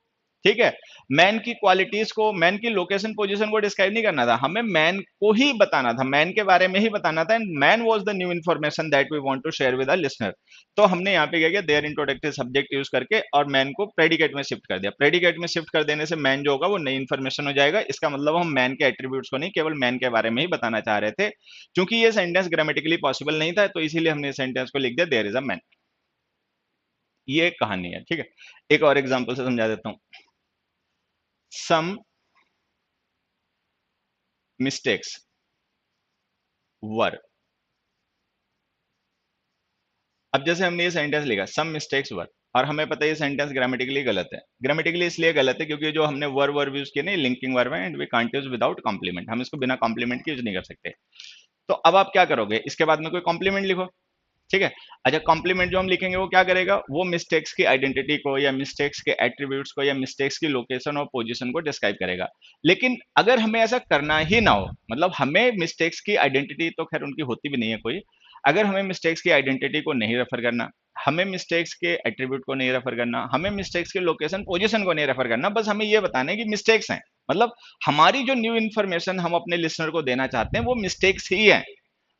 ठीक है, मैन की क्वालिटीज को, मैन की लोकेशन पोजीशन को डिस्क्राइब नहीं करना था, हमें मैन को ही बताना था, मैन के बारे में ही बताना था, and man was the new information that we want to share with our listener. तो हमने यहाँ पे क्या किया, देयर इंट्रोडक्टिव सब्जेक्ट यूज करके और मैन को प्रेडिकेट में शिफ्ट कर दिया। प्रेडिकेट में शिफ्ट कर देने से मैन जो होगा वो नई इन्फॉर्मेशन हो जाएगा। इसका मतलब हम मैन के एट्रीब्यूट्स को नहीं, केवल मैन के बारे में ही बताना चाह रहे थे। क्योंकि ये सेंटेंस ग्रामेटिकली पॉसिबल नहीं था, तो इसीलिए हमने सेंटेंस को लिख दिया देयर इज अ मैन। ये कहानी है, ठीक है। एक और एग्जांपल से समझा देता हूं। सम मिस्टेक्स वर, अब जैसे हमने ये सेंटेंस लिखा सम मिस्टेक्स वर, और हमें पता है ये सेंटेंस ग्रामेटिकली गलत है। ग्रामेटिकली इसलिए गलत है क्योंकि जो हमने वर्ब यूज किए ना लिंकिंग वर्ब है, and we can't use without complement, हम इसको बिना कॉम्प्लीमेंट के यूज नहीं कर सकते। तो अब आप क्या करोगे, इसके बाद में कोई कॉम्प्लीमेंट लिखो, ठीक है। अच्छा, कॉम्प्लीमेंट जो हम लिखेंगे वो क्या करेगा, वो मिस्टेक्स की आइडेंटिटी को या मिस्टेक्स के एट्रीब्यूट्स को या मिस्टेक्स की लोकेशन और पोजीशन को डिस्क्राइब करेगा। लेकिन अगर हमें ऐसा करना ही ना हो, मतलब हमें मिस्टेक्स की आइडेंटिटी तो खैर उनकी होती भी नहीं है कोई, अगर हमें मिस्टेक्स की आइडेंटिटी को नहीं रेफर करना, हमें मिस्टेक्स के एट्रीब्यूट को नहीं रेफर करना, हमें मिस्टेक्स के लोकेशन पोजीशन को नहीं रेफर करना, बस हमें ये बताना है कि मिस्टेक्स हैं, मतलब हमारी जो न्यू इन्फॉर्मेशन हम अपने लिसनर को देना चाहते हैं वो मिस्टेक्स ही है।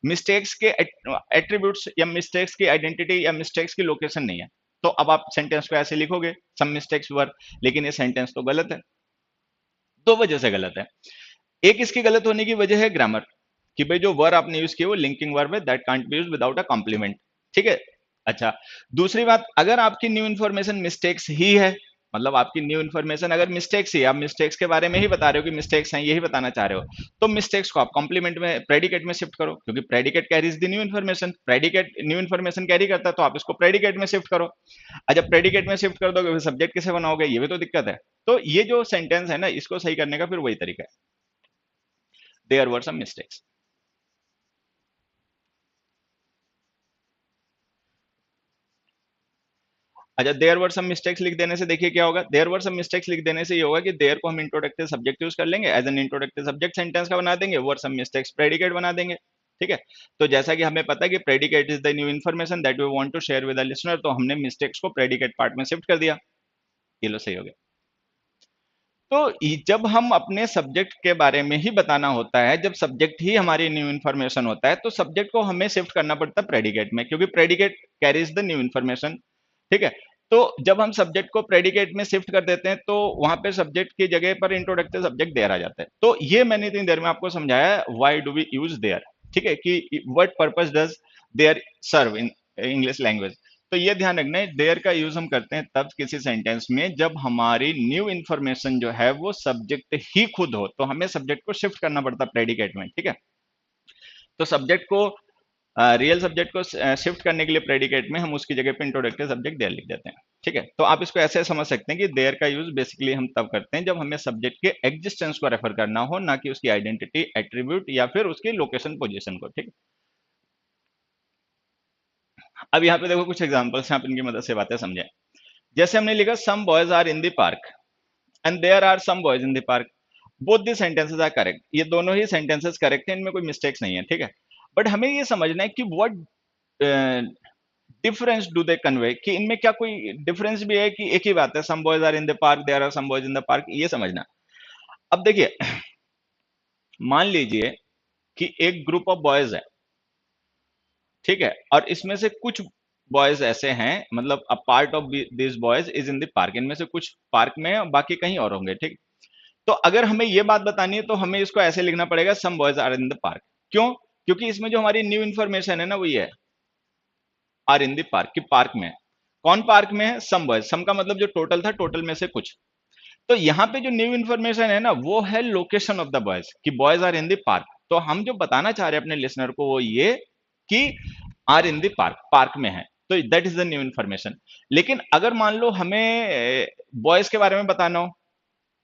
मिस्टेक्स के एट्रीब्यूट्स या मिस्टेक्स की आइडेंटिटी या मिस्टेक्स की लोकेशन नहीं है। तो अब आप सेंटेंस को ऐसे लिखोगे सम मिस्टेक्स वर, लेकिन ये सेंटेंस तो गलत है, दो वजह से गलत है। एक इसकी गलत होने की वजह है ग्रामर, कि भाई जो वर्ब आपने यूज किया वो लिंकिंग वर्ब है, that can't be used without a complement, ठीक है। अच्छा, दूसरी बात, अगर आपकी न्यू इन्फॉर्मेशन मिस्टेक्स ही है, मतलब आपकी न्यू इन्फॉर्मेशन अगर मिस्टेक्स ही, आप मिस्टेक्स के बारे में ही बता रहे हो कि मिस्टेक्स हैं, यही बताना चाह रहे हो, तो मिस्टेक्स को आप कॉम्प्लीमेंट में प्रेडिकेट में शिफ्ट करो, क्योंकि predicate carries the new information, predicate new information carry करता है, तो आप इसको प्रेडिकेट में शिफ्ट करो। अच्छा, प्रेडिकेट में शिफ्ट कर दोगे, सब्जेक्ट कैसे बनाओगे, ये भी तो दिक्कत है। तो ये जो सेंटेंस है ना, इसको सही करने का फिर वही तरीका है, देयर वर सम मिस्टेक्स। अच्छा, देयर वर सम मिस्टेक्स लिख देने से देखिए क्या होगा, देयर वर सम मिस्टेक्स लिख देने से ये होगा कि देयर को हम इंट्रोडक्टिव सब्जेक्ट यूज कर लेंगे, as an introductive subject sentence का बना देंगे, वर सम मिस्टेक्स प्रेडिकेट बना देंगे। ठीक है, तो जैसा कि हमें पता है कि predicate is the new information that we want to share with the listener, तो हमने मिस्टेक्स को प्रेडिकेट पार्ट में शिफ्ट कर दिया। ये लो, सही हो गया। तो जब हम अपने सब्जेक्ट के बारे में ही बताना होता है, जब सब्जेक्ट ही हमारी न्यू इन्फॉर्मेशन होता है, तो सब्जेक्ट को हमें शिफ्ट करना पड़ता है प्रेडिकेट में, क्योंकि predicate carries the new information. ठीक है, तो जब हम सब्जेक्ट को प्रेडिकेट में शिफ्ट कर देते हैं, तो वहां पे सब्जेक्ट की जगह पर इंट्रोडक्टिव सब्जेक्ट देयर आ जाता है। तो ये मैंने इतनी देर में आपको समझाया why do we use there. ठीक है, कि what purpose does there serve in English language. तो ये ध्यान रखना है, देयर का यूज हम करते हैं तब किसी सेंटेंस में जब हमारी न्यू इन्फॉर्मेशन जो है वो सब्जेक्ट ही खुद हो, तो हमें सब्जेक्ट को शिफ्ट करना पड़ता है प्रेडिकेट में। ठीक है, तो सब्जेक्ट को रियल सब्जेक्ट को शिफ्ट करने के लिए प्रेडिकेट में हम उसकी जगह पे इंट्रोडक्टिव सब्जेक्ट देयर लिख देते हैं। ठीक है, तो आप इसको ऐसे समझ सकते हैं कि देयर का यूज बेसिकली हम तब करते हैं जब हमें सब्जेक्ट के एग्जिस्टेंस को रेफर करना हो, ना कि उसकी आइडेंटिटी, एट्रीब्यूट या फिर उसकी लोकेशन पोजीशन को। ठीक है, अब यहाँ पे देखो कुछ एग्जांपल्स हैं, आप इनकी मदद से बातें समझें। जैसे हमने लिखा some boys are in the park and there are some boys in the park, both the sentences are correct. ये दोनों ही सेंटेंसेस करेक्ट हैं, इनमें कोई मिस्टेक्स नहीं है। ठीक है, बट हमें ये समझना है कि what difference do they convey, कि इनमें क्या कोई डिफरेंस भी है कि एक ही बात है, some boys are in the park, there are some boys in the park, ये समझना। अब देखिए, मान लीजिए कि एक ग्रुप ऑफ बॉयज है। ठीक है, और इसमें से कुछ बॉयज ऐसे हैं, मतलब a part of this boys is in the park, इनमें से कुछ पार्क में है और बाकी कहीं और होंगे। ठीक, तो अगर हमें ये बात बतानी है तो हमें इसको ऐसे लिखना पड़ेगा, some boys are in the park. क्यों? क्योंकि इसमें जो हमारी न्यू इन्फॉर्मेशन है ना, वो ये है, आर इन द पार्क, कि पार्क में है। कौन पार्क में है? Some boys. सम का मतलब जो टोटल था, टोटल में से कुछ। तो यहाँ पे जो न्यू इन्फॉर्मेशन है ना, वो है लोकेशन ऑफ द बॉयज, कि boys are in the park. तो हम जो बताना चाह रहे हैं अपने लिसनर को वो ये कि are in the park, park में है, तो that is the new information. लेकिन अगर मान लो हमें बॉयज के बारे में बताना हो,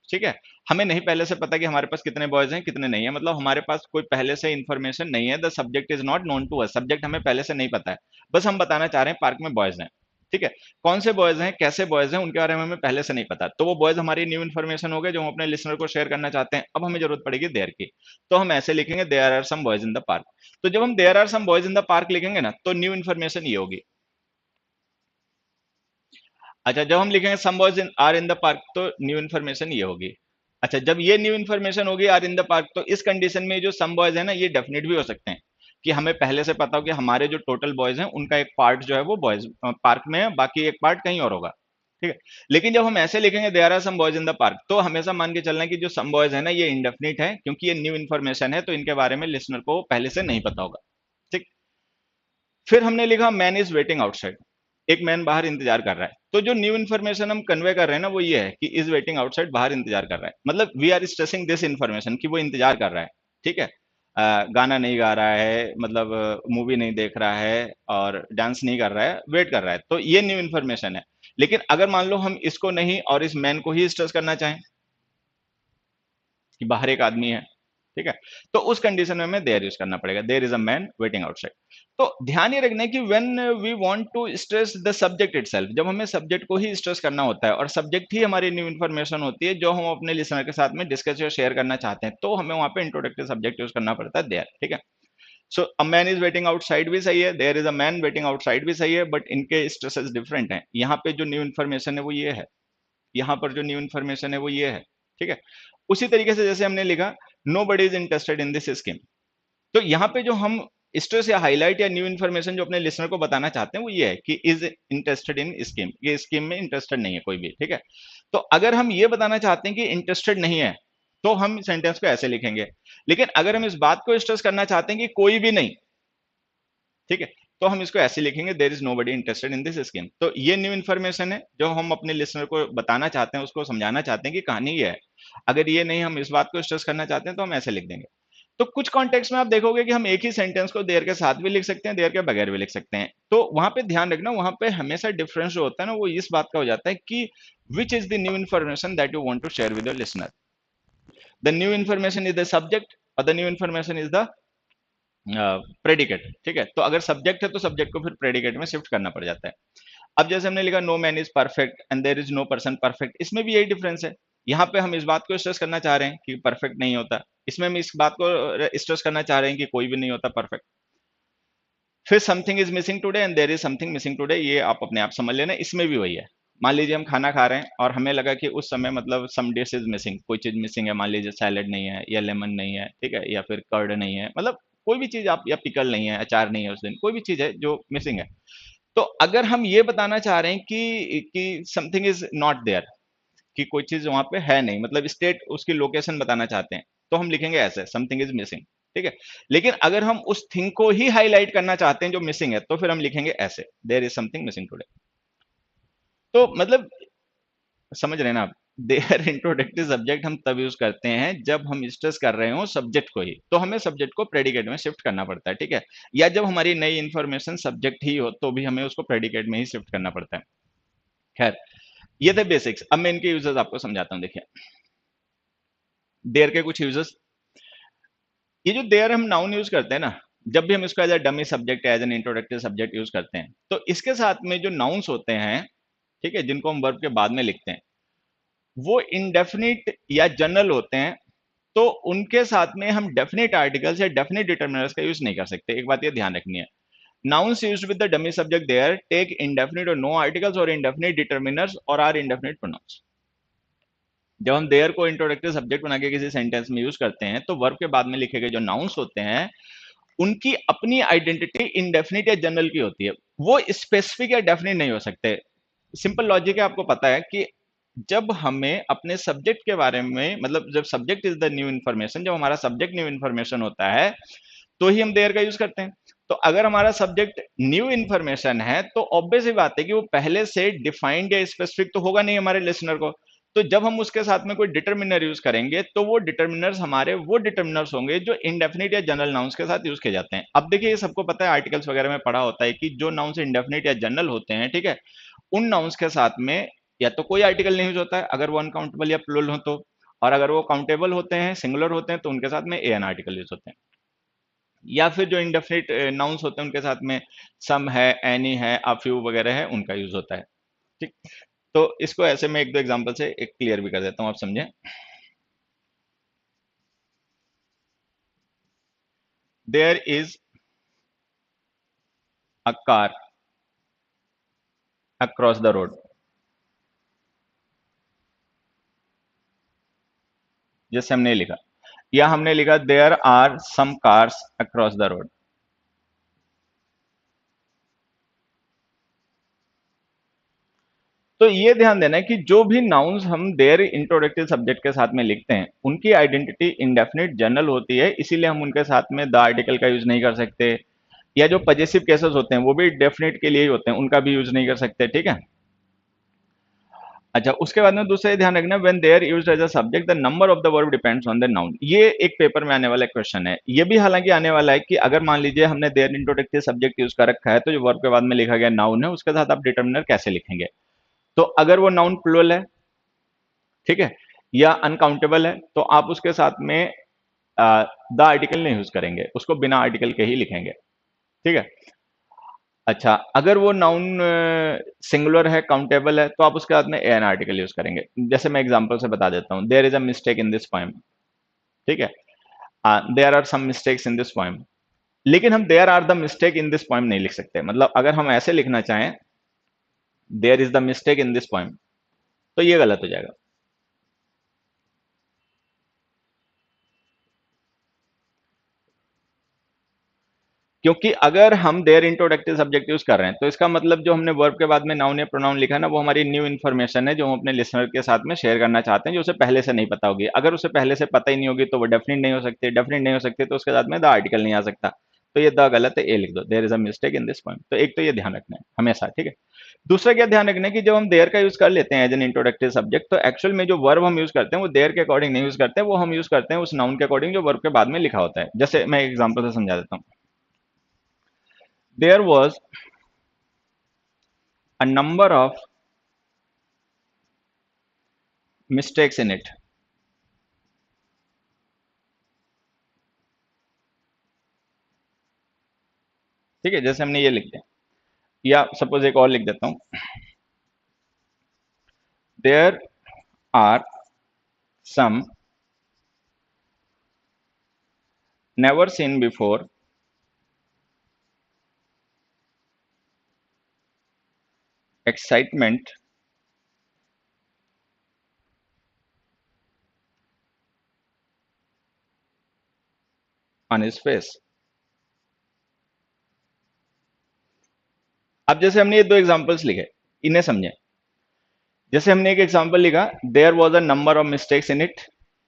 ठीक है, हमें नहीं पहले से पता कि हमारे पास कितने बॉयज हैं कितने नहीं है, मतलब हमारे पास कोई पहले से इंफॉर्मेशन नहीं है, the subject is not known to us, subject हमें पहले से नहीं पता है, बस हम बताना चाह रहे हैं पार्क में बॉयज हैं। ठीक है, कौन से बॉयज हैं, कैसे बॉयज हैं, उनके बारे में हमें पहले से नहीं पता, तो वो बॉयज हमारी न्यू इन्फॉर्मेशन हो गए जो हम अपने लिसनर को शेयर करना चाहते हैं। अब हमें जरूरत पड़ेगी देयर की, तो हम ऐसे लिखेंगे, there are some boys in the park. तो जब हम there are some boys in the park लिखेंगे ना, तो न्यू इन्फॉर्मेशन ये होगी। अच्छा, जब हम लिखेंगे some boys in are in the park, तो न्यू इन्फॉर्मेशन ये होगी। अच्छा, जब ये न्यू इन्फॉर्मेशन होगी आर इन द पार्क, तो इस कंडीशन में जो सम बॉयज है ना, ये डेफिनेट भी हो सकते हैं, कि हमें पहले से पता हो कि हमारे जो टोटल बॉयज हैं उनका एक पार्ट जो है वो बॉयज पार्क में है, बाकी एक पार्ट कहीं और होगा। ठीक है, लेकिन जब हम ऐसे लिखेंगे there are some boys in the park, तो हमेशा मान के चलना है कि जो सम बॉयज है ना, ये इंडेफिनिट है, क्योंकि ये न्यू इन्फॉर्मेशन है, तो इनके बारे में लिसनर को पहले से नहीं पता होगा। ठीक, फिर हमने लिखा मैन इज वेटिंग आउटसाइड, एक मैन बाहर इंतजार कर रहा है। तो जो न्यू इन्फॉर्मेशन हम कन्वे कर रहे हैं ना, वो ये है कि इज वेटिंग आउटसाइड, बाहर इंतजार कर रहा है, मतलब we are stressing this information कि वो इंतजार कर रहा है। ठीक है, गाना नहीं गा रहा है, मतलब मूवी नहीं देख रहा है और डांस नहीं कर रहा है, वेट कर रहा है, तो ये न्यू इन्फॉर्मेशन है। लेकिन अगर मान लो हम इसको नहीं और इस मैन को ही स्ट्रेस करना चाहें कि बाहर एक आदमी है, ठीक है, तो उस कंडीशन में हमें देयर यूज करना पड़ेगा, there is a man waiting outside. तो ध्यान ये रखना है कि when we want to stress the subject itself, जब हमें सब्जेक्ट को ही स्ट्रेस करना होता है और सब्जेक्ट ही हमारी न्यू इन्फॉर्मेशन होती है जो हम अपने लिसनर के साथ में डिस्कस या शेयर करना चाहते हैं, तो हमें वहां पे इंट्रोडक्टिव सब्जेक्ट यूज करना पड़ता है देयर। ठीक है, so a man is waiting outside भी सही है, there is a man waiting outside भी सही है, बट इनके स्ट्रेसेस डिफरेंट हैं। यहाँ पे जो न्यू इन्फॉर्मेशन है वो ये है, यहाँ पर जो न्यू इन्फॉर्मेशन है वो ये है। ठीक है, उसी तरीके से जैसे हमने लिखा nobody is interested in this scheme, तो यहाँ पे जो हम स्ट्रेस या हाईलाइट या न्यू इन्फॉर्मेशन जो अपने लिसनर को बताना चाहते हैं वो ये है कि इज इंटरेस्टेड इन स्कीम, ये स्कीम में इंटरेस्टेड नहीं है कोई भी। ठीक है, तो अगर हम ये बताना चाहते हैं कि इंटरेस्टेड नहीं है, तो हम सेंटेंस को ऐसे लिखेंगे। लेकिन अगर हम इस बात को स्ट्रेस करना चाहते हैं कि कोई भी नहीं, ठीक है, तो हम इसको ऐसे लिखेंगे, there is nobody interested in this scheme. तो ये न्यू इन्फॉर्मेशन है जो हम अपने लिसनर को बताना चाहते हैं, उसको समझाना चाहते हैं कि कहानी ये है। अगर ये नहीं, हम इस बात को स्ट्रेस करना चाहते हैं, तो हम ऐसे लिख देंगे। तो कुछ कॉन्टेक्स्ट में आप देखोगे कि हम एक ही सेंटेंस को देयर के साथ भी लिख सकते हैं, देयर के बगैर भी लिख सकते हैं। तो वहां पे ध्यान रखना, वहां पे हमेशा डिफरेंस जो होता है ना, वो इस बात का हो जाता है कि which is the new information that you want to share with your listener. The new information is the subject और the new information is the predicate. ठीक है, तो अगर सब्जेक्ट है तो सब्जेक्ट को फिर प्रेडिकेट में शिफ्ट करना पड़ जाता है। अब जैसे हमने लिखा no man is perfect and there is no person perfect, इसमें भी यही डिफरेंस है। यहाँ पे हम इस बात को स्ट्रेस करना चाह रहे हैं कि परफेक्ट नहीं होता, इसमें हम इस बात को स्ट्रेस करना चाह रहे हैं कि कोई भी नहीं होता परफेक्ट। फिर something is missing today and there is something missing today, ये आप अपने आप समझ लेना, इसमें भी वही है। मान लीजिए हम खाना खा रहे हैं और हमें लगा कि उस समय मतलब सम डिश इज मिसिंग, कोई चीज मिसिंग है, मान लीजिए सैलेड नहीं है या लेमन नहीं है, ठीक है, या फिर कर्ड नहीं है, मतलब कोई भी चीज आप, या पिकल नहीं है, अचार नहीं है उस दिन, कोई भी चीज है जो मिसिंग है। तो अगर हम ये बताना चाह रहे हैं कि समथिंग इज नॉट देयर, कि कोई चीज वहां पे है नहीं, मतलब स्टेट उसकी लोकेशन बताना चाहते हैं, तो हम लिखेंगे ऐसे समथिंग इज मिसिंग, ठीक है। लेकिन अगर हम उस थिंग को ही हाईलाइट करना चाहते हैं जो मिसिंग है, तो फिर हम लिखेंगे ऐसे there is something missing today. तो मतलब समझ रहे हैं ना आप, देयर इंट्रोडक्टिव सब्जेक्ट हम तब यूज करते हैं जब हम स्ट्रेस कर रहे हो सब्जेक्ट को ही, तो हमें सब्जेक्ट को प्रेडिकेट में शिफ्ट करना पड़ता है, ठीक है। या जब हमारी नई इंफॉर्मेशन सब्जेक्ट ही हो तो भी हमें उसको प्रेडिकेट में ही शिफ्ट करना पड़ता है। खैर, ये थे बेसिक्स। अब मैं इनके यूजेस आपको समझाता हूँ। देखिए, देयर के कुछ यूजेस, ये जो देयर हम नाउन यूज करते हैं ना, जब भी हम इसको as a dummy subject, as an introductive subject use करते हैं, तो इसके साथ में जो नाउन्स होते हैं, ठीक है, जिनको हम वर्ब के बाद में लिखते हैं, वो इंडेफिनिट या जनरल होते हैं। तो उनके साथ में हम डेफिनेट आर्टिकल्स या डेफिनेट डिटर्मिनर्स का यूज नहीं कर सकते, एक बात ये ध्यान रखनी है। Nouns used with the dummy subject there take indefinite or no articles or indefinite determiners or are indefinite pronouns। जब हम देयर को इंट्रोडक्टिव सब्जेक्ट बना के किसी सेंटेंस में यूज करते हैं, तो वर्ब के बाद में लिखे गए जो नाउन्स होते हैं, उनकी अपनी आइडेंटिटी इंडेफिनिट या जनरल की होती है, वो स्पेसिफिक या डेफिनिट नहीं हो सकते। सिंपल लॉजिक है, आपको पता है कि जब हमें अपने सब्जेक्ट के बारे में, मतलब जब subject is the new information, जब हमारा सब्जेक्ट न्यू इन्फॉर्मेशन होता है, तो ही हम देयर का यूज करते हैं। तो अगर हमारा सब्जेक्ट न्यू इन्फॉर्मेशन है, तो ऑब्वियस ही बात है कि वो पहले से डिफाइंड या स्पेसिफिक तो होगा नहीं हमारे लिसनर को। तो जब हम उसके साथ में कोई डिटर्मिनर यूज करेंगे, तो वो डिटर्मिनर्स हमारे वो डिटर्मिनर्स होंगे जो इंडेफिनिट या जनरल नाउन्स के साथ यूज किए जाते हैं। अब देखिए, ये सबको पता है, आर्टिकल्स वगैरह में पढ़ा होता है कि जो नाउन्स इंडेफिनिट या जनरल होते हैं, ठीक है, उन नाउन्स के साथ में या तो कोई आर्टिकल नहीं यूज होता है अगर वो अनकाउंटेबल या प्लूरल हो तो, और अगर वो काउंटेबल होते हैं, सिंगुलर होते हैं, तो उनके साथ में एन आर्टिकल यूज होते हैं। या फिर जो इंडेफिनिट नाउन्स होते हैं, उनके साथ में सम है, एनी है, अ फ्यू वगैरह है, उनका यूज होता है, ठीक। तो इसको ऐसे मैं एक दो एग्जांपल से एक क्लियर भी कर देता हूं, आप समझें। There is a car across the road, जैसे हमने लिखा, या हमने लिखा there are some cars across the road. तो ये ध्यान देना है कि जो भी नाउन्स हम देयर इंट्रोडक्टिव सब्जेक्ट के साथ में लिखते हैं, उनकी आइडेंटिटी इंडेफिनिट जनरल होती है, इसीलिए हम उनके साथ में द आर्टिकल का यूज नहीं कर सकते। या जो पजेसिव केसेस होते हैं, वो भी डेफिनेट के लिए ही होते हैं, उनका भी यूज नहीं कर सकते, ठीक है। अच्छा, उसके बाद में दूसरा ध्यान रखना, when there used as a subject the number of the verb depends on the noun. ये एक पेपर में आने वाला क्वेश्चन है, ये भी हालांकि आने वाला है कि अगर मान लीजिए हमने देयर इंट्रोडक्टिव सब्जेक्ट यूज कर रखा है, तो जो वर्ब के बाद में लिखा गया नाउन है, उसके साथ आप डिटर्मिनर कैसे लिखेंगे। तो अगर वो नाउन प्लूरल है, ठीक है, या अनकाउंटेबल है, तो आप उसके साथ में द आर्टिकल नहीं यूज करेंगे, उसको बिना आर्टिकल के ही लिखेंगे, ठीक है। अच्छा, अगर वो नाउन सिंगुलर है, काउंटेबल है, तो आप उसके साथ में एन आर्टिकल यूज करेंगे। जैसे मैं एग्जांपल से बता देता हूं, there is a mistake in this poem, ठीक है, there are some mistakes in this poem. लेकिन हम there are the mistake in this poem नहीं लिख सकते, मतलब अगर हम ऐसे लिखना चाहें, there is the mistake in this poem, तो ये गलत हो जाएगा। क्योंकि अगर हम देयर इंट्रोडक्टिव सब्जेक्ट यूज कर रहे हैं, तो इसका मतलब जो हमने वर्ब के बाद में नाउन या प्रोनाउन लिखा है ना, वो हमारी न्यू इन्फॉर्मेशन है जो हम अपने लिसनर के साथ में शेयर करना चाहते हैं, जो उसे पहले से नहीं पता होगी। अगर उसे पहले से पता ही नहीं होगी, तो वो डेफिनेट नहीं हो सकती, डेफिनेट नहीं हो सकती, तो उसके साथ में द आर्टिकल नहीं आ सकता। तो ये द गलत है, ए लिख दो, there is a mistake in this point. तो एक तो ये ध्यान रखना है हमेशा, ठीक है। दूसरा क्या ध्यान रखना है कि जब हम देयर का यूज कर लेते हैं एज एन इंट्रोडक्टिव सब्जेक्ट, तो एक्चुअल में जो वर्ब हम यूज करते हैं, वो देयर के अकॉर्डिंग नहीं यूज करते हैं, वो हम यूज करते हैं उस नाउन के अकॉर्डिंग जो वर्ब के बाद में लिखा होता है। जैसे मैं एग्जाम्पल से समझा देता हूँ, there was a number of mistakes in it, ठीक है, जैसे हमने ये लिख दिया, या सपोज एक और लिख देता हूं, there are some never seen before excitement on his face. अब जैसे हमने ये दो एग्जांपल्स लिखे, इन्हें समझें। जैसे हमने एक एग्जांपल लिखा, there was a number of mistakes in it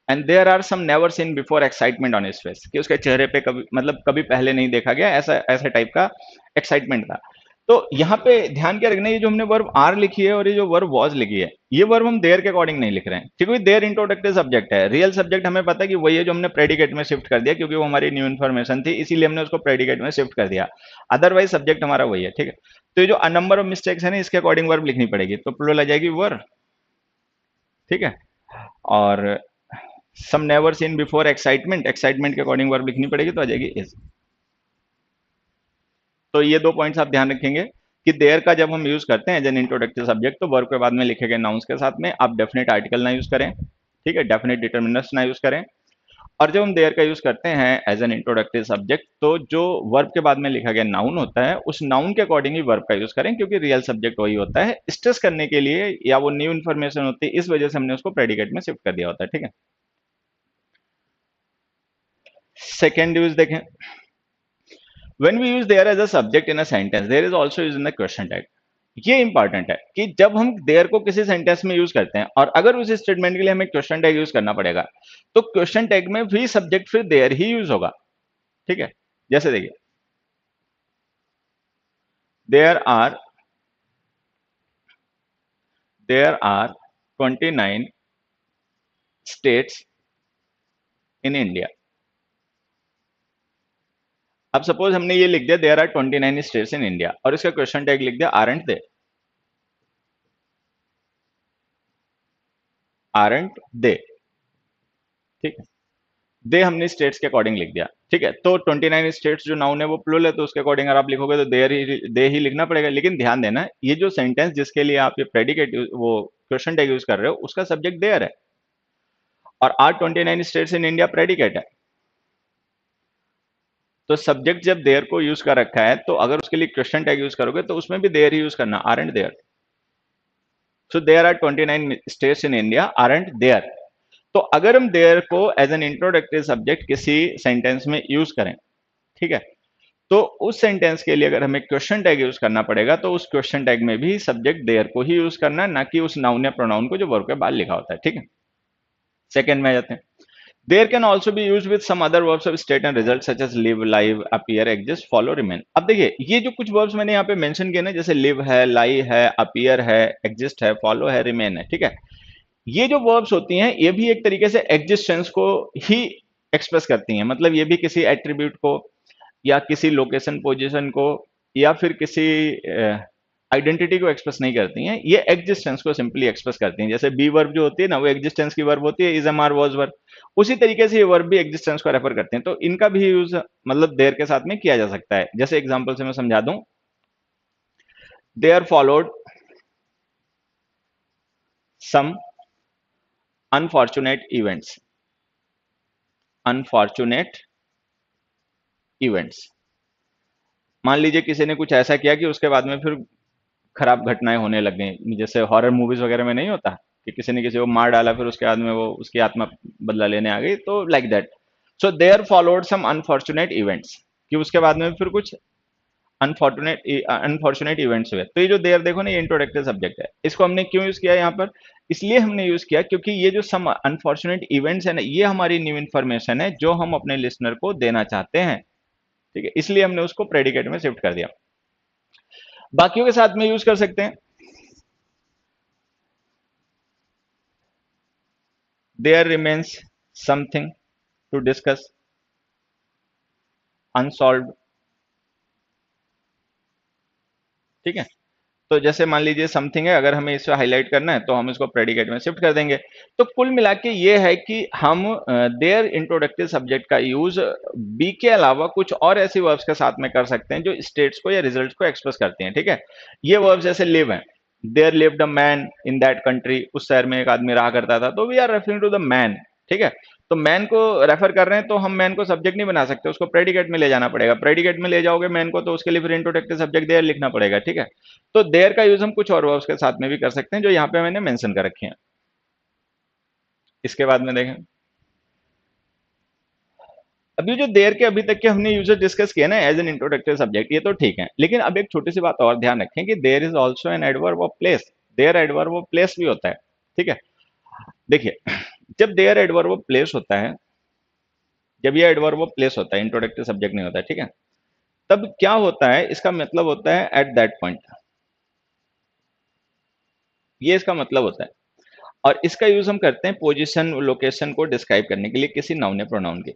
and there are some never seen before excitement on his face, कि उसके चेहरे पे कभी मतलब कभी पहले नहीं देखा गया ऐसा ऐसा टाइप का एक्साइटमेंट था। तो यहाँ पे ध्यान क्या रखना है, ये जो हमने वर्ब आर लिखी है और ये जो वर्ब वॉज लिखी है, ये वर्ब हम देयर के अकॉर्डिंग नहीं लिख रहे हैं, क्योंकि देयर इंट्रोडक्टिव सब्जेक्ट है। रियल सब्जेक्ट हमें पता है कि वही है जो हमने प्रेडिकेट में शिफ्ट कर दिया, क्योंकि वो हमारी न्यू इन्फॉर्मेशन थी, इसीलिए हमने उसको प्रेडिकेट में शिफ्ट कर दिया। अदरवाइज सब्जेक्ट हमारा वही है, ठीक है। तो ये जो अ नंबर ऑफ मिस्टेक्स है ना, इसके अकॉर्डिंग वर्ब लिखनी पड़ेगी, तो प्लूरल आ जाएगी वर, ठीक है। और some never seen before excitement, excitement के अकॉर्डिंग वर्ब लिखनी पड़ेगी, तो आ जाएगी इज। तो ये दो पॉइंट्स आप ध्यान रखेंगे कि देयर का जब हम यूज करते हैं एज एन इंट्रोडक्टिव सब्जेक्ट, तो वर्ब के बाद में लिखे गए नाउन्स के साथ में आप डेफिनेट आर्टिकल ना यूज करें, ठीक है, डेफिनेट डिटर्मिनर्स ना यूज करें। और जब हम देयर का यूज करते हैं एज एन इंट्रोडक्टिव सब्जेक्ट, तो जो वर्ब के बाद में लिखा गया नाउन होता है, उस नाउन के अकॉर्डिंग ही वर्ब का यूज करें, क्योंकि रियल सब्जेक्ट वही होता है। स्ट्रेस करने के लिए या वो न्यू इन्फॉर्मेशन होती है, इस वजह से हमने उसको प्रेडिकेट में शिफ्ट कर दिया होता है, ठीक है। सेकेंड यूज देखें, when we use there as a subject in a sentence, there is also used in the question tag। ये इंपॉर्टेंट है कि जब हम देयर को किसी सेंटेंस में यूज करते हैं और अगर उस स्टेटमेंट के लिए हमें क्वेश्चन टैग यूज करना पड़ेगा, तो क्वेश्चन टैग में भी सब्जेक्ट फिर देयर ही यूज होगा, ठीक है। जैसे देखिए, there are there are 29 states in India. अब सपोज हमने ये लिख दिया, there are 29 states in India, और इसका क्वेश्चन टैग लिख दिया आरंट दे, आरंट दे, ठीक है। दे हमने स्टेट्स के अकॉर्डिंग लिख दिया, ठीक है। तो 29 स्टेट्स जो नाउन है वो प्लूरल है, तो उसके अकॉर्डिंग अगर आप लिखोगे तो देयर ही दे ही लिखना पड़ेगा। लेकिन ध्यान देना, ये जो सेंटेंस जिसके लिए आप ये प्रेडिकेट वो क्वेश्चन टैग यूज कर रहे हो, उसका सब्जेक्ट देयर है, और are 29 states in India predicate है। तो सब्जेक्ट जब देयर को यूज कर रखा है, तो अगर उसके लिए क्वेश्चन टैग यूज करोगे तो उसमें भी देयर ही यूज करना, aren't there. So there are 29 states in India, aren't there. तो अगर हम देयर को एज एन इंट्रोडक्टिव सब्जेक्ट किसी सेंटेंस में यूज करें, ठीक है, तो उस सेंटेंस के लिए अगर हमें क्वेश्चन टैग यूज करना पड़ेगा, तो उस क्वेश्चन टैग में भी सब्जेक्ट देयर को ही यूज करना, ना कि उस नाउन या प्रोनाउन को जो वर्ब के बाद लिखा होता है, ठीक है। सेकंड में आ जाते हैं, there can also be use with some other verbs of state and result such as live, live, appear, exist, follow, remain. अब देखिए, ये जो कुछ वर्ब्स मैंने यहाँ पे मेंशन किए ना, जैसे लिव है, लाई है, अपीयर है, एग्जिस्ट है, फॉलो है, रिमेन है, ठीक है, ये जो वर्ब्स होती हैं, ये भी एक तरीके से एग्जिस्टेंस को ही एक्सप्रेस करती हैं। मतलब ये भी किसी एट्रीब्यूट को या किसी लोकेशन पोजीशन को या फिर किसी आइडेंटिटी को एक्सप्रेस नहीं करती हैं, ये एग्जिस्टेंस को सिंपली एक्सप्रेस करती हैं। जैसे बी वर्ब जो होती है ना, वो एग्जिस्टेंस की वर्ब होती है, is, am, are, was verb. उसी तरीके से ये वर्ब भी एग्जिस्टेंस को रेफर करते हैं, तो इनका भी यूज मतलब देयर के साथ में किया जा सकता है। जैसे एग्जांपल से मैं समझा दूं, there followed some unfortunate events, unfortunate events. मान लीजिए किसी ने कुछ ऐसा किया कि उसके बाद में फिर खराब घटनाएं होने लग गई, जैसे हॉरर मूवीज वगैरह में नहीं होता कि किसी ने किसी को मार डाला, फिर उसके बाद में वो उसकी आत्मा बदला लेने आ गई, तो like that. So there followed some unfortunate events, कि उसके बाद में फिर कुछ अनफॉर्चुनेट अनफॉर्चुनेट इवेंट्स हुए। तो ये जो देयर देखो ना, ये इंट्रोडक्टिव सब्जेक्ट है। इसको हमने क्यों यूज किया यहाँ पर, इसलिए हमने यूज किया क्योंकि ये जो सम अनफॉर्चुनेट इवेंट्स है ना, ये हमारी न्यू इन्फॉर्मेशन है जो हम अपने लिसनर को देना चाहते हैं, ठीक है, इसलिए हमने उसको प्रेडिकेट में शिफ्ट कर दिया। बाकियों के साथ में यूज कर सकते हैं, there remains something to discuss, unsolved, ठीक है। तो जैसे मान लीजिए समथिंग है, अगर हमें इसे हाईलाइट करना है तो हम इसको प्रेडिकेट में शिफ्ट कर देंगे। तो कुल मिला के ये है कि हम देयर इंट्रोडक्टिव सब्जेक्ट का यूज बी के अलावा कुछ और ऐसी वर्ब्स के साथ में कर सकते हैं जो स्टेट्स को या रिजल्ट्स को एक्सप्रेस करती हैं, ठीक है। ये वर्ब्स जैसे लिव हैं, there lived a man in that country, उस शहर में एक आदमी रहा करता था, तो we are referring to the man, ठीक है। तो मैन को रेफर कर रहे हैं तो हम मैन को सब्जेक्ट नहीं बना सकते, उसको प्रेडिकेट में ले जाना पड़ेगा। प्रेडिकेट में ले जाओगे मैन को तो उसके लिए फिर इंट्रोडक्टिव सब्जेक्ट देयर लिखना पड़ेगा, ठीक है। तो देयर का यूज हम कुछ और वर्ब्स के साथ में भी कर सकते हैं जो यहाँ पे मैंने मेंशन कर रखे हैं। इसके बाद में देखें, अभी जो देयर के अभी तक के हमने यूजर डिस्कस किया ना एज एन इंट्रोडक्टिव सब्जेक्ट, ये तो ठीक है, लेकिन अब एक छोटी सी बात और ध्यान रखें कि there is also an adverb of place. There adverb of place भी होता है, ठीक है। देखिए, जब देयर एडवर्ब ऑफ प्लेस होता है, जब ये एडवर्ब ऑफ प्लेस होता है, इंट्रोडक्टिव सब्जेक्ट नहीं होता है, ठीक है, तब क्या होता है, इसका मतलब होता है एट दैट पॉइंट। ये इसका मतलब होता है, और इसका यूज हम करते हैं पोजीशन लोकेशन को डिस्क्राइब करने के लिए किसी नाउन या प्रोनाउन के।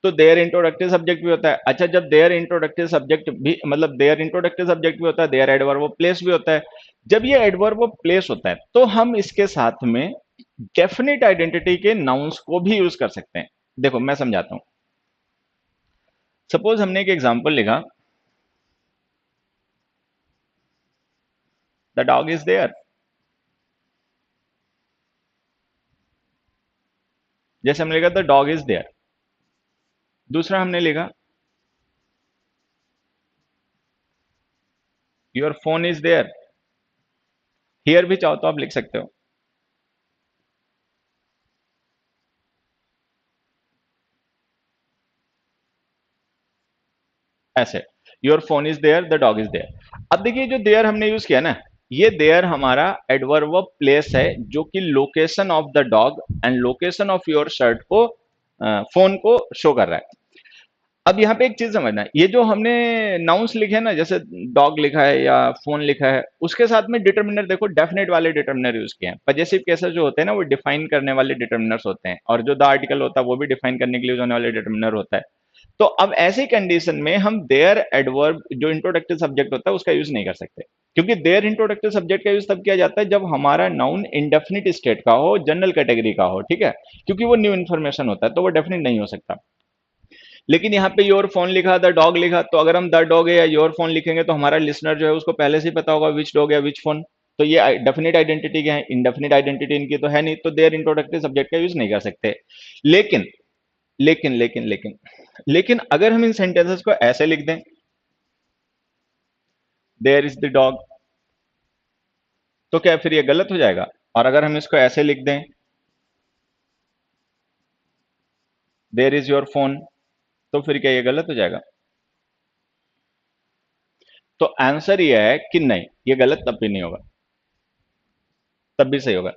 तो देयर इंट्रोडक्टिव सब्जेक्ट भी होता है। अच्छा, जब देयर इंट्रोडक्टिव सब्जेक्ट भी मतलब देयर इंट्रोडक्टिव सब्जेक्ट भी होता है, देयर एडवर्ब ऑफ प्लेस भी होता है। जब ये एडवर्ब ऑफ प्लेस होता है तो हम इसके साथ में डेफिनेट आइडेंटिटी के नाउन्स को भी यूज कर सकते हैं। देखो मैं समझाता हूं। सपोज हमने एक एग्जांपल लिखा, द डॉग इज देयर। जैसे हमने लिखा द डॉग इज देयर। दूसरा हमने लिखा your phone is there. Here भी चाहो तो आप लिख सकते हो ऐसे, your phone is there, the dog is there. अब देखिए जो देयर हमने यूज किया ना, ये देयर हमारा एडवर्ब ऑफ प्लेस है जो कि location of the dog and location of your shirt को फोन को शो कर रहा है। अब यहाँ पे एक चीज समझना है, ये जो हमने नाउन्स लिखे हैं ना, जैसे डॉग लिखा है या फोन लिखा है, उसके साथ में डिटर्मिनर देखो डेफिनेट वाले डिटर्मिनर यूज किए हैं। पजेसिव केसेस जो होते हैं ना वो डिफाइन करने वाले डिटर्मिनर्स होते हैं, और जो द आर्टिकल होता है वो भी डिफाइन करने के लिए यूज होने वाले डिटर्मिनर होता है। तो अब ऐसी कंडीशन में हम देयर एडवर्ब जो इंट्रोडक्टिव सब्जेक्ट होता है उसका यूज नहीं कर सकते, क्योंकि देयर इंट्रोडक्टिव सब्जेक्ट का यूज तब किया जाता है जब हमारा नाउन इंडेफिनिट स्टेट का हो, जनरल कैटेगरी का हो, ठीक है, क्योंकि वो न्यू इन्फॉर्मेशन होता है तो वो डेफिनेट नहीं हो सकता। लेकिन यहाँ पे योर फोन लिखा, द डॉग लिखा, तो अगर हम द डॉग है या योर फोन लिखेंगे तो हमारा लिसनर जो है उसको पहले से ही पता होगा विच डॉग या विच फोन। तो ये डेफिनेट आइडेंटिटी क्या है, इंडेफिनिट आइडेंटिटी इनकी तो है नहीं, तो देयर इंट्रोडक्टिव सब्जेक्ट का यूज नहीं कर सकते। लेकिन लेकिन लेकिन लेकिन लेकिन अगर हम इन सेंटेंसेस को ऐसे लिख दें, देयर इज द डॉग, तो क्या फिर ये गलत हो जाएगा? और अगर हम इसको ऐसे लिख दें, देयर इज योर फोन, तो फिर क्या ये गलत हो जाएगा? तो आंसर ये है कि नहीं, ये गलत तब भी नहीं होगा, तब भी सही होगा।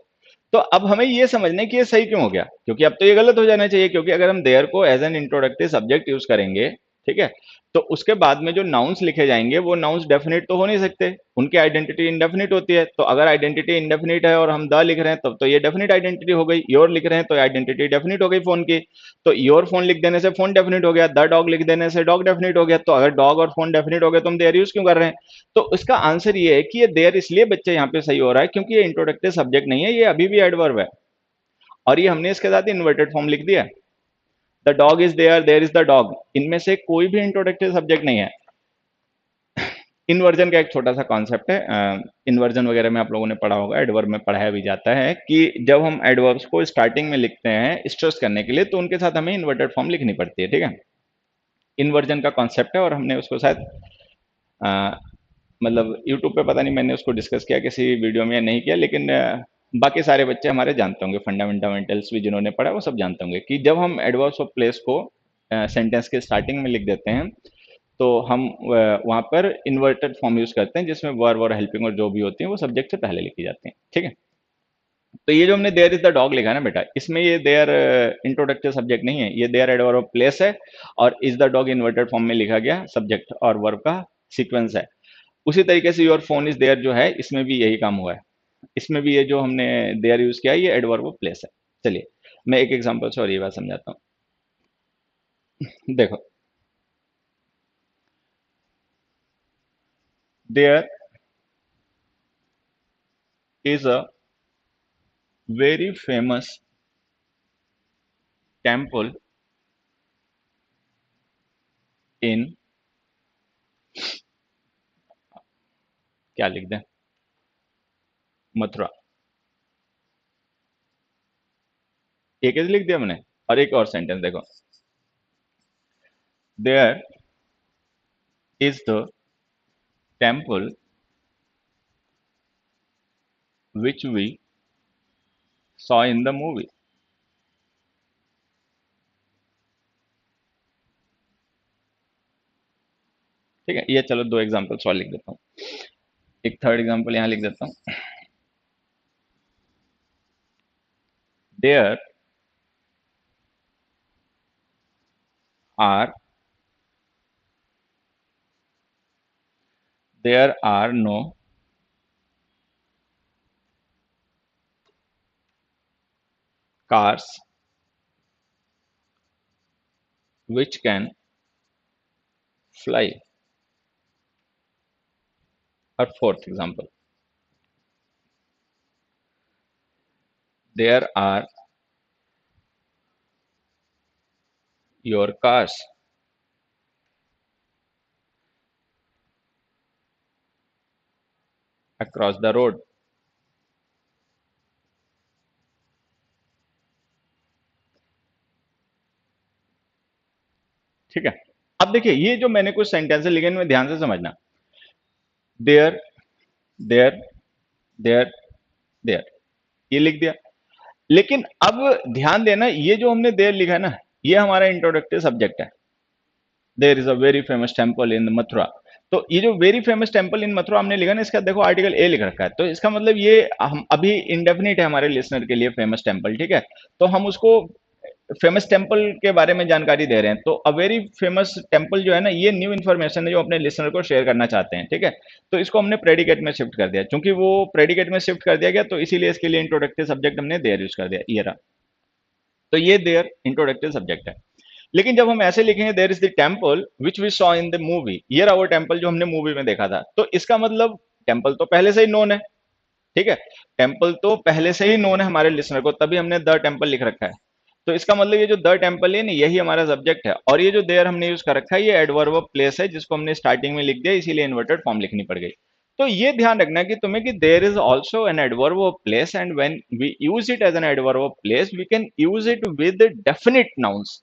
तो अब हमें ये समझना है कि ये सही क्यों हो गया, क्योंकि अब तो ये गलत हो जाना चाहिए, क्योंकि अगर हम देयर को as an introductive subject use करेंगे, ठीक है, तो उसके बाद में जो नाउन्स लिखे जाएंगे वो नाउन्स डेफिनेट तो हो नहीं सकते, उनकी आइडेंटिटी इंडेफिनिट होती है। तो अगर आइडेंटिटी इंडेफिनिट है और हम द लिख रहे हैं तब तो ये डेफिनिट आइडेंटिटी हो गई, योर लिख रहे हैं तो आइडेंटिटी डेफिनिट हो गई फोन की। तो योर फोन लिख देने से फोन डेफिनिट हो गया, द डॉग लिख देने से डॉग डेफिनिट हो गया। तो अगर डॉग और फोन डेफिनिट हो गए तो हम देयर यूज क्यों कर रहे हैं? तो इसका आंसर ये है कि ये देयर इसलिए बच्चे यहाँ पे सही हो रहा है क्योंकि ये इंट्रोडक्टिव सब्जेक्ट नहीं है, ये अभी भी एडवर्ब है, और ये हमने इसके साथ इन्वर्टेड फॉर्म लिख दिया, the dog is there, there is the dog, इनमें से कोई भी इंट्रोडक्टिव सब्जेक्ट नहीं है। इन्वर्जन का एक छोटा सा कॉन्सेप्ट है, इन्वर्जन वगैरह में आप लोगों ने पढ़ा होगा, एडवर्ब में पढ़ाया भी जाता है कि जब हम एडवर्ब्स को स्टार्टिंग में लिखते हैं स्ट्रेस करने के लिए तो उनके साथ हमें इन्वर्टेड फॉर्म लिखनी पड़ती है, ठीक है। इन्वर्जन का कॉन्सेप्ट है, और हमने उसको शायद मतलब यूट्यूब पे पता नहीं मैंने उसको डिस्कस किया किसी वीडियो में या नहीं किया, लेकिन बाकी सारे बच्चे हमारे जानते होंगे, फंडामेंटल्स भी जिन्होंने पढ़ा वो सब जानते होंगे कि जब हम एडवर्ब्स ऑफ प्लेस को सेंटेंस के स्टार्टिंग में लिख देते हैं तो हम वहाँ पर इन्वर्टेड फॉर्म यूज करते हैं जिसमें वर्ब और हेल्पिंग और जो भी होती हैं वो सब्जेक्ट से पहले लिखी जाती हैं, ठीक है। तो ये जो हमने देयर इज द डॉग लिखा है ना बेटा, इसमें ये देयर इंट्रोडक्टिव सब्जेक्ट नहीं है, ये देयर एडवर्ब ऑफ प्लेस है, और is the dog inverted form में लिखा गया सब्जेक्ट और वर्ब का सीक्वेंस है। उसी तरीके से योर फोन इज देयर जो है इसमें भी यही काम हुआ है, इसमें भी ये जो हमने देयर यूज किया है ये एडवर्ब ऑफ प्लेस है। चलिए मैं एक एग्जांपल से और ये बात समझाता हूँ। देखो there is a very famous temple in, क्या लिख दें, मथुरा। एक ही लिख दिया मैंने। और एक और सेंटेंस देखो, there is the temple which we saw in the movie. ठीक है, ये चलो दो एग्जांपल्स और लिख देता हूँ। एक थर्ड एग्जांपल यहाँ लिख देता हूँ। There are there are no cars which can fly। और fourth example, there are your cars across the road। ठीक है, अब देखिए ये जो मैंने कुछ सेंटेंस लिखे इनमें ध्यान से समझना। देयर, देयर, देयर, देयर, ये लिख दिया। लेकिन अब ध्यान देना, ये जो हमने देयर लिखा है ना, ये हमारा इंट्रोडक्टिव सब्जेक्ट है। There is a very famous temple in Mathura. तो ये जो very famous temple in Mathura हमने लिखा ना, इसका देखो आर्टिकल ए लिख रखा है, तो इसका मतलब ये हम अभी इंडेफिनिट है हमारे लिसनर के लिए फेमस टेम्पल। ठीक है, तो हम उसको फेमस टेम्पल के बारे में जानकारी दे रहे हैं। तो अ वेरी फेमस टेम्पल जो है ना, ये न्यू इन्फॉर्मेशन है जो अपने लिसनर को शेयर करना चाहते हैं। ठीक है, तो इसको हमने प्रेडिकेट में शिफ्ट कर दिया, क्योंकि वो प्रेडिकेट में शिफ्ट कर दिया गया, तो इसीलिए इसके लिए इंट्रोडक्टिव सब्जेक्ट हमने देयर यूज कर दिया, ये रहा। तो ये देयर इंट्रोडक्टिव सब्जेक्ट है। लेकिन जब हम ऐसे लिखेंगे there is the temple which we saw in the movie, ये रहा वो टेम्पल जो हमने मूवी में देखा था, तो इसका मतलब टेम्पल तो पहले से ही नोन है। ठीक है, टेम्पल तो पहले से ही नोन है हमारे लिसनर को, तभी हमने द टेम्पल लिख रखा है। तो इसका मतलब ये जो द टेम्पल है ना, यही हमारा सब्जेक्ट है। और ये जो देयर हमने यूज कर रखा है, ये एडवर्ब ऑफ प्लेस है, जिसको हमने स्टार्टिंग में लिख दिया, इसीलिए इन्वर्टेड फॉर्म लिखनी पड़ गई। तो ये ध्यान रखना कि तुम्हें कि there is also an adverb of place, and when we use it as an adverb of place we can use it with definite nouns.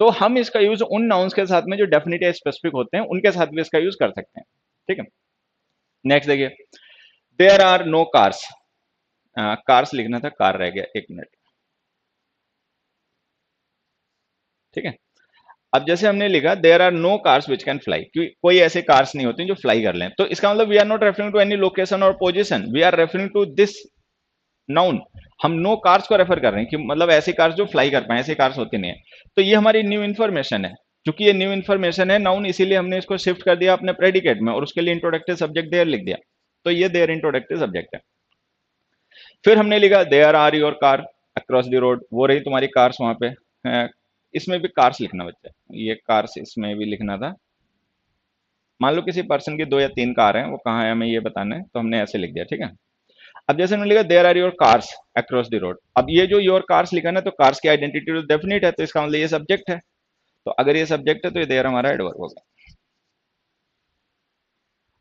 तो हम इसका यूज उन नाउन्स के साथ में जो डेफिनिट या स्पेसिफिक होते हैं उनके साथ भी इसका यूज कर सकते हैं। ठीक है, नेक्स्ट देखिए, there are no cars. Cars लिखना था, कार रह गया, एक मिनट। ठीक है, अब जैसे हमने लिखा there are no cars which can fly, क्योंकि कोई ऐसे कार्स नहीं होते जो फ्लाई कर लें, तो इसका मतलब we are not referring to any location और position, we are referring to this noun. हम नो कार्स को रेफर कर रहे हैं कि मतलब ऐसी कार्स जो फ्लाई कर पाए, ऐसी कार्स होती नहीं है। तो ये हमारी न्यू इन्फॉर्मेशन है। क्योंकि ये न्यू इन्फॉर्मेशन है नाउन, इसीलिए हमने इसको शिफ्ट कर दिया अपने प्रेडिकेट में, और उसके लिए इंट्रोडक्टिव सब्जेक्ट देयर लिख दिया। तो ये देयर इंट्रोडक्टिव सब्जेक्ट है। फिर हमने लिखा there are your car across the road, वो रही तुम्हारी कार्स वहां पे। इसमें भी कार्स लिखना बच्चा, ये कार्स इसमें भी लिखना था। मान लो किसी पर्सन की दो या तीन कार हैं, वो कहाँ है हमें ये बताना है, तो हमने ऐसे लिख दिया। ठीक है, अब जैसे हमने लिखा there are your cars across the road, अब ये जो योर कार्स लिखा ना, तो कार्स की आइडेंटिटी तो डेफिनेट है, तो इसका मतलब ये सब्जेक्ट है। तो अगर ये सब्जेक्ट है तो ये देयर हमारा एडवर्ब होगा,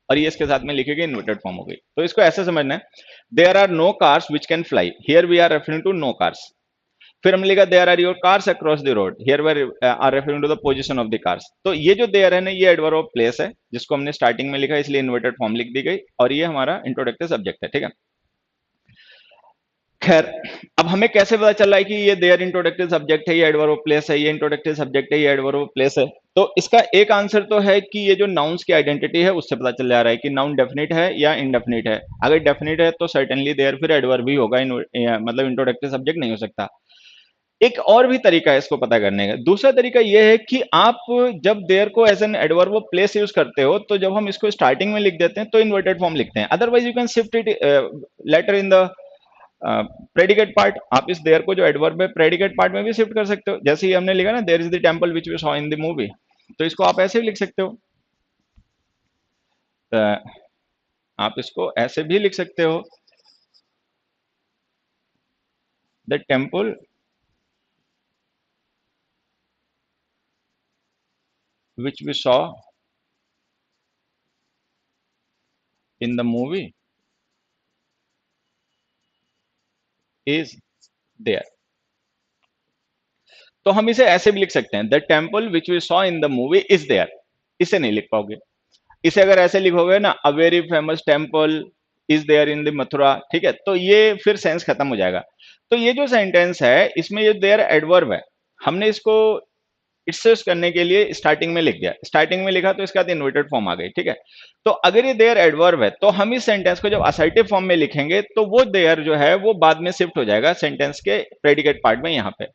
और ये इसके साथ में लिखेगी इन्वर्टेड फॉर्म हो गई। तो इसको ऐसे समझना है, there are no cars which can fly, here we are referring to no cars. फिर हमने लिखा there are your cars across the road, here we are referring to the position of the cars. तो ये जो there है ना, ये adverb of place है, जिसको हमने स्टार्टिंग में लिखा, इसलिए इन्वर्टेड फॉर्म लिख दी गई, और ये हमारा इंट्रोडक्टिव सब्जेक्ट है। ठीक है, खैर, अब हमें कैसे पता चल रहा है कि ये देयर इंट्रोडक्टिव सब्जेक्ट है, ये एडवर्ब ऑफ प्लेस है, ये इंट्रोडक्टिव सब्जेक्ट है, ये एडवर्ब ऑफ प्लेस है? तो इसका एक आंसर तो है कि ये जो नाउन्स की आइडेंटिटी है उससे पता चल जा रहा है कि नाउन डेफिनिट है या इनडेफिनिट है। अगर डेफिनिट है तो सर्टेनली देयर फिर एडवर्ब भी होगा, मतलब इंट्रोडक्टिव सब्जेक्ट नहीं हो सकता। एक और भी तरीका है इसको पता करने का। दूसरा तरीका यह है कि आप जब देयर को as an adverb of place use करते हो, तो जब हम इसको स्टार्टिंग में लिख देते हैं तो इन्वर्टेड फॉर्म लिखते हैं। Otherwise you can shift it later in the predicate part. आप इस देयर को जो एडवर्ब है प्रेडिकेट पार्ट में भी शिफ्ट कर सकते हो। जैसे ही हमने लिखा ना there is the temple which we saw in the movie, तो इसको आप ऐसे भी लिख सकते हो। आप इसको ऐसे भी लिख सकते हो, the temple which we saw in the movie is there. तो हम इसे ऐसे भी लिख सकते हैं, the temple which we saw in the movie is there. इसे नहीं लिख पाओगे। इसे अगर ऐसे लिखोगे ना, a very famous temple is there in the Mathura, ठीक है, तो ये फिर सेंस खत्म हो जाएगा। तो ये जो सेंटेंस है इसमें ये देयर एडवर्ब है, हमने इसको इससे करने के लिए स्टार्टिंग में लिख दिया, स्टार्टिंग में लिखा तो इसके बाद इन्वर्टेड फॉर्म आ गई, ठीक है। तो अगर ये देयर एडवर्ब है तो हम इस सेंटेंस को जब असर्टिव फॉर्म में लिखेंगे तो वो देयर जो है वो बाद में शिफ्ट हो जाएगा सेंटेंस के प्रेडिकेट पार्ट में यहाँ पे।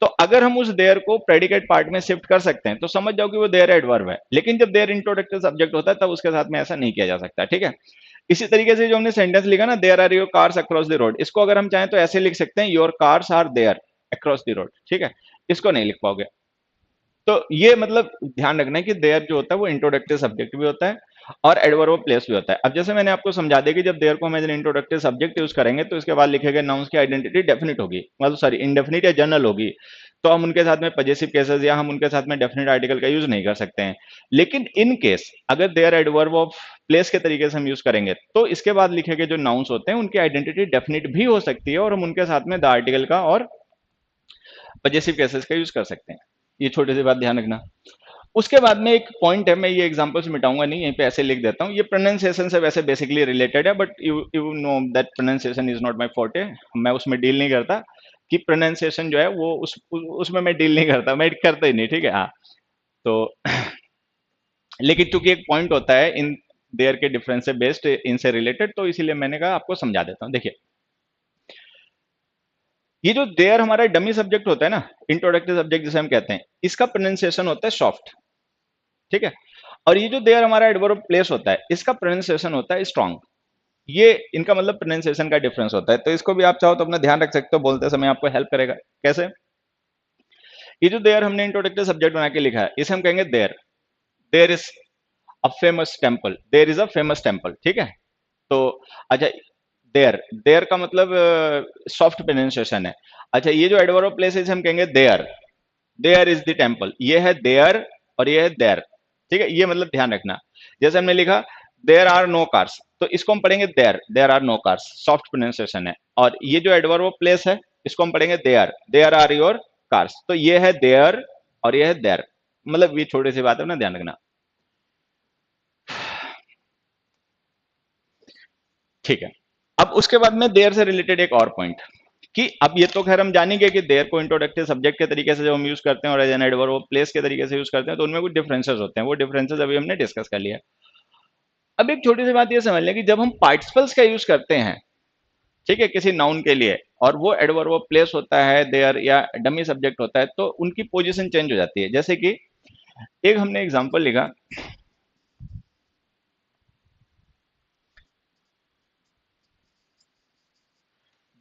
तो अगर हम उस देयर को प्रेडिकेट पार्ट में शिफ्ट कर सकते हैं तो समझ जाओ कि वो देयर एडवर्ब है, लेकिन जब देयर इंट्रोडक्टिव सब्जेक्ट होता है तब उसके साथ में ऐसा नहीं किया जा सकता, ठीक है। इसी तरीके से जो हमने सेंटेंस लिखा ना, there are your cars across the road, इसको अगर हम चाहें तो ऐसे लिख सकते हैं, your cars are there across the road, ठीक है। इसको नहीं लिख पाओगे। तो ये मतलब ध्यान रखना है कि देयर जो होता है वो इंट्रोडक्टिव सब्जेक्ट भी होता है और एडवर्ब ऑफ प्लेस भी होता है। अब जैसे मैंने आपको समझा दिया कि जब देयर को हम as an introductive subject use करेंगे तो इसके बाद लिखे गए नाउन्स की आइडेंटिटी डेफिनिट होगी, मतलब सॉरी इंडेफिनिट या जनरल होगी। तो हम उनके साथ में पजेसिव केसेस या हम उनके साथ में डेफिनेट आर्टिकल का यूज नहीं कर सकते हैं। लेकिन इन केस अगर देयर एडवर्ब ऑफ प्लेस के तरीके से हम यूज करेंगे तो इसके बाद लिखे गए जो नाउन्स होते हैं उनकी आइडेंटिटी डेफिनिट भी हो सकती है और हम उनके साथ में द आर्टिकल का और पजेसिव केसेस का यूज कर सकते हैं। ये छोटी सी बात ध्यान रखना। उसके बाद में एक पॉइंट है, मैं ये एग्जांपल्स मिटाऊंगा नहीं, यहीं पे ऐसे लिख देता हूँ, ये प्रोनाउंसिएशन से वैसे बेसिकली रिलेटेड है, but you know that pronunciation is not my forte, मैं उसमें डील नहीं करता कि प्रोनाउंसिएशन जो है वो उसमें मैं डील नहीं करता, मैं करता ही नहीं, ठीक है। हाँ, तो लेकिन चूंकि एक पॉइंट होता है इन देयर के डिफरेंस से बेस्ड इनसे रिलेटेड, तो इसीलिए मैंने कहा आपको समझा देता हूँ। देखिए, ये जो देयर हमारा डमी सब्जेक्ट होता है ना, इंट्रोडक्टिव सब्जेक्ट जिसे हम कहते हैं, इसका प्रोनाउंसिएशन होता है सॉफ्ट, ठीक है। और ये जो देयर हमारा एडवर्ब प्लेस होता है इसका प्रोनाउंसिएशन होता है स्ट्रांग। ये इनका मतलब प्रोनाउंसिएशन का डिफरेंस होता है, तो इसको भी आप चाहो तो अपना ध्यान रख सकते हो, बोलते समय आपको हेल्प करेगा। कैसे? ये जो देयर हमने इंट्रोडक्टिव सब्जेक्ट बना के लिखा है इसे हम कहेंगे there. There is a famous temple, there is a famous temple, ठीक है। तो अच्छा, देयर देयर का मतलब सॉफ्ट प्रोनाउंसिएशन है। अच्छा, ये जो एडवर्ब प्लेस है इसे हम कहेंगे there. There is the temple, ये है देयर और ये है देयर, ठीक है। ये मतलब ध्यान रखना। जैसे हमने लिखा देयर आर नो कार्स, तो इसको हम पढ़ेंगे there, there are no cars, soft pronunciation है। और ये जो एडवर्ब ऑफ प्लेस है इसको हम पढ़ेंगे there, there are your cars, तो ये है देयर और ये है देयर। मतलब ये छोटी सी बात है ना, ध्यान रखना, ठीक है। अब उसके बाद में देयर से रिलेटेड एक और पॉइंट, कि अब ये तो खैर हम जानेंगे कि देयर को इंट्रोडक्टिव सब्जेक्ट के तरीके से जब हम यूज करते हैं और एज एन एडवर्ब प्लेस के तरीके से यूज करते हैं तो उनमें कुछ डिफरेंसेस होते हैं, वो डिफरेंसेस अभी हमने डिस्कस कर लिया। अब एक छोटी सी बात ये समझ लें कि जब हम पार्टिसिपल्स का यूज करते हैं, ठीक है, किसी नाउन के लिए, और वो एडवर्ब प्लेस होता है देयर या डमी सब्जेक्ट होता है, तो उनकी पोजीशन चेंज हो जाती है। जैसे कि एक हमने एग्जांपल लिखा,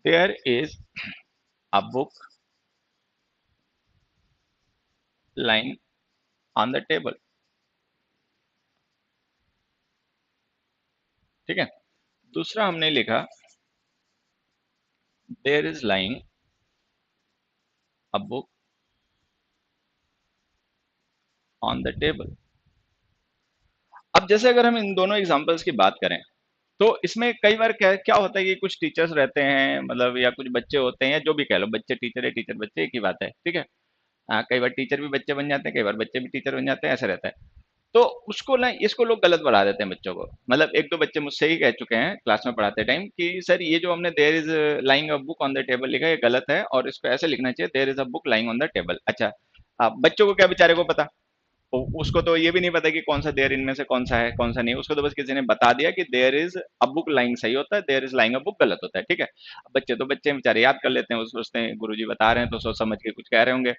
there is a book line on the table, ठीक है। दूसरा हमने लिखा there is lying a book on the table. अब जैसे अगर हम इन दोनों एग्जांपल्स की बात करें तो इसमें कई बार क्या क्या होता है कि कुछ टीचर्स रहते हैं, मतलब या कुछ बच्चे होते हैं, या जो भी कह लो, बच्चे टीचर है टीचर बच्चे एक ही बात है, ठीक है। हाँ, कई बार टीचर भी बच्चे बन जाते हैं, कई बार बच्चे भी टीचर बन जाते हैं, ऐसा रहता है। तो उसको ना, इसको लोग गलत बढ़ा देते हैं बच्चों को। मतलब एक दो बच्चे मुझसे ही कह चुके हैं क्लास में पढ़ाते टाइम कि सर ये जो हमने there is lying a book on the table लिखा है ये गलत है और इसको ऐसे लिखना चाहिए there is a book lying on the table. अच्छा, अब बच्चों को क्या बेचारे को पता, उसको तो ये भी नहीं पता कि कौन सा देयर इनमें से कौन सा है कौन सा नहीं, उसको तो बस किसी ने बता दिया कि there is a book lying सही होता है, there is lying a book गलत होता है, ठीक है। बच्चे तो बच्चे बेचारे याद कर लेते हैं, वो सोचते हैं गुरुजी बता रहे हैं तो सोच समझ के कुछ कह रहे होंगे।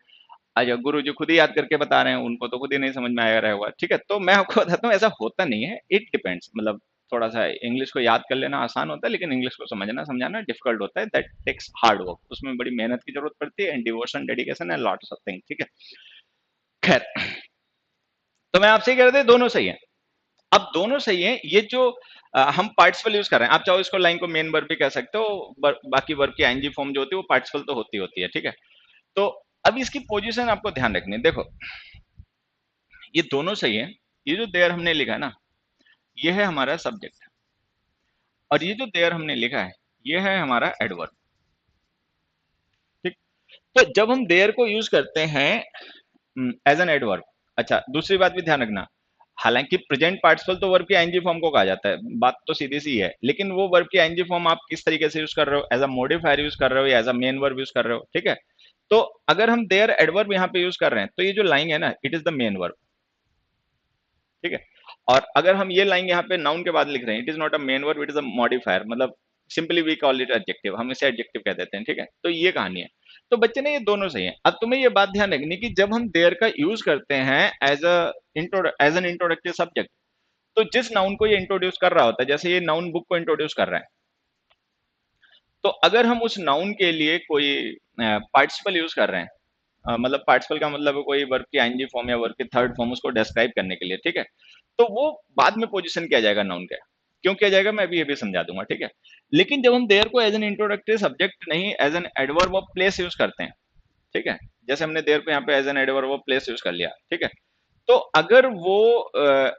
अच्छा, गुरुजी खुद ही याद करके बता रहे हैं, उनको तो खुद ही नहीं समझ में आया रहा होगा, ठीक है। तो मैं आपको बताता हूँ ऐसा होता नहीं है, इट डिपेंड्स। मतलब थोड़ा सा इंग्लिश को याद कर लेना आसान होता है लेकिन इंग्लिश को समझना समझाना डिफिकल्ट होता है, दैट टेक्स हार्ड वर्क, उसमें बड़ी मेहनत की जरूरत पड़ती है and devotion dedication and lots of thing, ठीक है। खैर, तो मैं आपसे कह रहे थे दोनों सही है। अब दोनों सही है, ये जो हम पार्टिसिपल यूज कर रहे हैं, आप चाहो इसको लाइन को मेन वर्ब भी कह सकते हो, बाकी वर्ब की आईएनजी फॉर्म जो होती है वो पार्टिसिपल तो होती है, ठीक है। तो अब इसकी पोजीशन आपको ध्यान रखनी है। देखो ये दोनों सही है, ये जो देयर हमने लिखा है ना, ये है हमारा सब्जेक्ट, और ये जो देयर हमने लिखा है ये है हमारा एडवर्ब, ठीक। तो जब हम देयर को यूज करते हैं एज एन एडवर्ब, अच्छा दूसरी बात भी ध्यान रखना, हालांकि प्रेजेंट पार्टिसिपल तो वर्ब की आईएनजी फॉर्म को कहा जाता है, बात तो सीधी सी है, लेकिन वो वर्ब की आईएनजी फॉर्म आप किस तरीके से यूज कर रहे हो, एज अ मॉडिफायर यूज कर रहे हो या as a main verb use कर रहे हो, ठीक है। तो अगर हम देयर एडवर्ब यहाँ पे यूज कर रहे हैं तो ये जो लाइन है ना, it is the main verb, ठीक है। और अगर हम ये लाइन यहाँ पे नाउन के बाद लिख रहे हैं, it is not a main verb, it is a modifier, मतलब simply we call it adjective, हम इसे एडजेक्टिव कह देते हैं, ठीक है। तो ये कहानी है। तो बच्चे ने ये दोनों सही है। अब तुम्हें ये बात ध्यान रखनी कि जब हम देयर का यूज करते हैं एज एन इंट्रोडक्टिव सब्जेक्ट, तो जिस नाउन को ये इंट्रोड्यूस कर रहा होता है, जैसे ये नाउन बुक को इंट्रोड्यूस कर रहा है, तो अगर हम उस नाउन के लिए कोई पार्टिसिपल यूज कर रहे हैं, मतलब पार्टिसिपल का मतलब है कोई वर्ब की आईएनजी फॉर्म या वर्ब की थर्ड फॉर्म उसको डिस्क्राइब करने के लिए, ठीक है, तो वो बाद में पोजीशन किया जाएगा नाउन का। क्यों किया जाएगा मैं अभी ये भी समझा दूंगा, ठीक है। लेकिन जब हम देयर को एज एन इंट्रोडक्टरी सब्जेक्ट नहीं as an adverb of place use करते हैं, ठीक है, जैसे हमने देयर को यहाँ पे as an adverb of place use कर लिया, ठीक है। तो अगर वो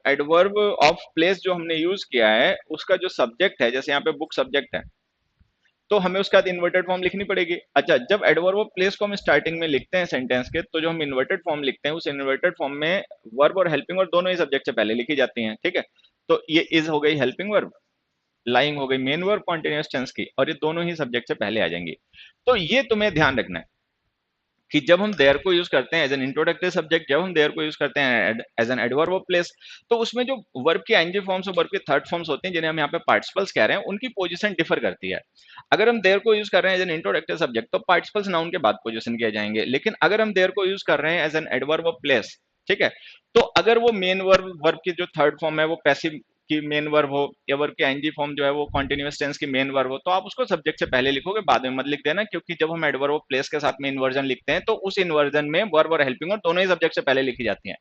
एडवर्ब ऑफ प्लेस जो हमने यूज किया है उसका जो सब्जेक्ट है, जैसे यहाँ पे बुक सब्जेक्ट है, तो हमें उसके बाद इन्वर्टेड फॉर्म लिखनी पड़ेगी। अच्छा, जब एडवर्ब ऑफ प्लेस को हम स्टार्टिंग में लिखते हैं सेंटेंस के, तो जो हम इन्वर्टेड फॉर्म लिखते हैं उस इन्वर्टेड फॉर्म में वर्ब और हेल्पिंग वर्ब दोनों ही सब्जेक्ट से पहले लिखी जाती हैं, ठीक है। तो ये इज हो गई हेल्पिंग वर्ब, लाइंग हो गई मेन वर्ब कॉन्टिन्यूअस टेंस की, और ये दोनों ही सब्जेक्ट से पहले आ जाएंगी। तो ये तुम्हें ध्यान रखना है कि जब हम देयर को यूज करते हैं एज एन इंट्रोडक्टरी सब्जेक्ट, जब हम देयर को यूज करते हैं as an adverb of place, तो उसमें जो वर्ब की आईएनजी फॉर्म्स और वर्ब की थर्ड फॉर्म्स होते हैं जिन्हें हम यहाँ पे पार्टिसिपल्स कह रहे हैं, उनकी पोजीशन डिफर करती है। अगर हम देयर को यूज कर रहे हैं एज एन इंट्रोडक्टरी सब्जेक्ट तो पार्टिसिपल्स नाउन के बाद पोजीशन किए जाएंगे, लेकिन अगर हम देयर को यूज कर रहे हैं as an adverb of place, ठीक है, तो अगर वो मेन वर्ब वर्ब की जो थर्ड फॉर्म है वो पैसिव की मेन वर्ब हो, या वर्ब की आईएनजी फॉर्म जो है वो कॉन्टिन्यूअस टेंस की मेन वर्ब हो, तो आप उसको सब्जेक्ट से पहले लिखोगे, बाद में मत लिख देना, क्योंकि जब हम एडवर्ब ऑफ प्लेस के साथ में इन्वर्जन लिखते हैं तो उस इन्वर्जन में वर्ब और हेल्पिंग और दोनों ही सब्जेक्ट से पहले लिखी जाती हैं।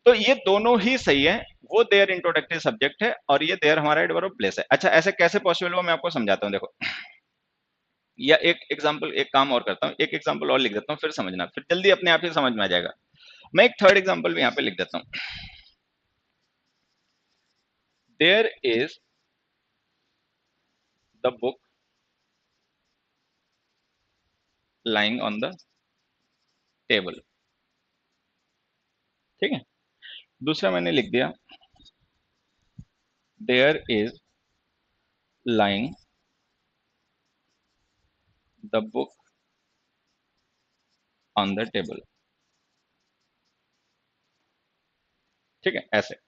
तो ये दोनों ही सही है, वो देयर इंट्रोडक्टरी सब्जेक्ट है और ये देयर हमारा एडवर्ब ऑफ प्लेस है। अच्छा, ऐसे कैसे पॉसिबल हुआ मैं आपको समझाता हूँ, देखो, या एक एग्जाम्पल, एक काम और करता हूँ, एक एग्जाम्पल और लिख देता हूँ, फिर समझना, फिर जल्दी अपने आप ही समझ में आ जाएगा। मैं एक थर्ड एग्जाम्पल भी यहाँ पे लिख देता हूँ। There is the book lying on the table, ठीक है। दूसरा मैंने लिख दिया there is lying the book on the table, ठीक है, ऐसे।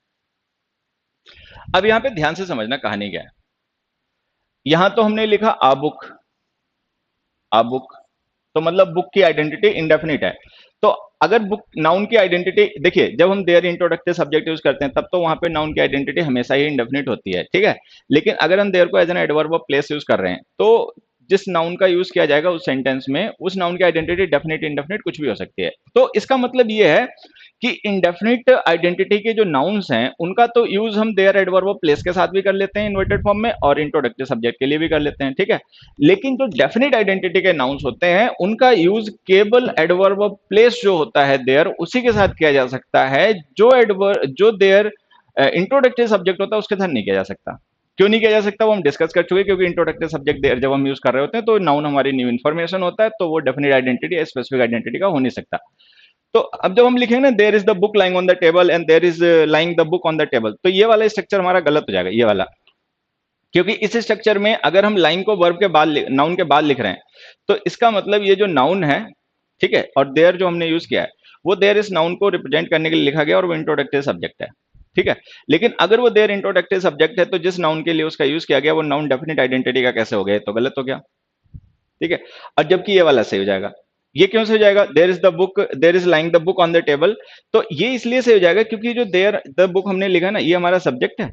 अब यहां पे ध्यान से समझना कहानी क्या है। यहां तो हमने लिखा आ बुक, तो मतलब बुक की आइडेंटिटी इंडेफिनिट है। तो अगर बुक नाउन की आइडेंटिटी, देखिए जब हम देयर इंट्रोडक्टिव सब्जेक्ट यूज करते हैं तब तो वहां पे नाउन की आइडेंटिटी हमेशा ही इंडेफिनिट होती है, ठीक है। लेकिन अगर हम देयर को as an adverb of place use कर रहे हैं तो जिस नाउन का यूज किया जाएगा उस सेंटेंस में, उस नाउन की आइडेंटिटी डेफिनेट इंडेफिनिट कुछ भी हो सकती है। तो इसका मतलब ये है कि इंडेफिनिट आइडेंटिटी के जो नाउन्स हैं उनका तो यूज हम देयर एडवर्ब ऑफ प्लेस के साथ भी कर लेते हैं इन्वर्टेड फॉर्म में, और इंट्रोडक्टिव सब्जेक्ट के लिए भी कर लेते हैं, ठीक है। लेकिन जो डेफिनेट आइडेंटिटी के नाउन्स होते हैं उनका यूज केवल एडवर्ब ऑफ प्लेस जो होता है देयर, उसी के साथ किया जा सकता है। जो देयर इंट्रोडक्टिव सब्जेक्ट होता है उसके साथ नहीं किया जा सकता। क्यों नहीं किया जा सकता वो हम डिस्कस कर चुके, क्योंकि इंट्रोडक्टिव सब्जेक्ट देयर जब हम यूज कर रहे होते हैं तो नाउन हमारी न्यू इन्फॉर्मेशन होता है, तो वो डेफिनेट आइडेंटिटी या स्पेसिफिक आइडेंटिटी का हो नहीं सकता। तो अब जब हम लिखेंगे ना there is the book lying on the table and there is lying the book on the table, तो ये वाला स्ट्रक्चर हमारा गलत हो जाएगा, ये वाला। क्योंकि इस स्ट्रक्चर में अगर हम लाइन को वर्ब के बाद नाउन के बाद लिख रहे हैं तो इसका मतलब ये जो नाउन है, ठीक है, और देयर जो हमने यूज किया है वो देयर इस नाउन को रिप्रेजेंट करने के लिए लिखा गया और वो इंट्रोडक्टिव सब्जेक्ट है, ठीक है। लेकिन अगर वो देयर इंट्रोडक्टिव सब्जेक्ट है तो जिस नाउन के लिए उसका यूज किया गया वो नाउन डेफिनेट आइडेंटिटी का कैसे हो गया, तो गलत हो गया, ठीक है। और जबकि ये वाला सही हो जाएगा। ये क्यों से हो जाएगा, there is the book, there is lying the book on the table, तो ये इसलिए से हो जाएगा क्योंकि जो देयर द बुक हमने लिखा ना ये हमारा सब्जेक्ट है,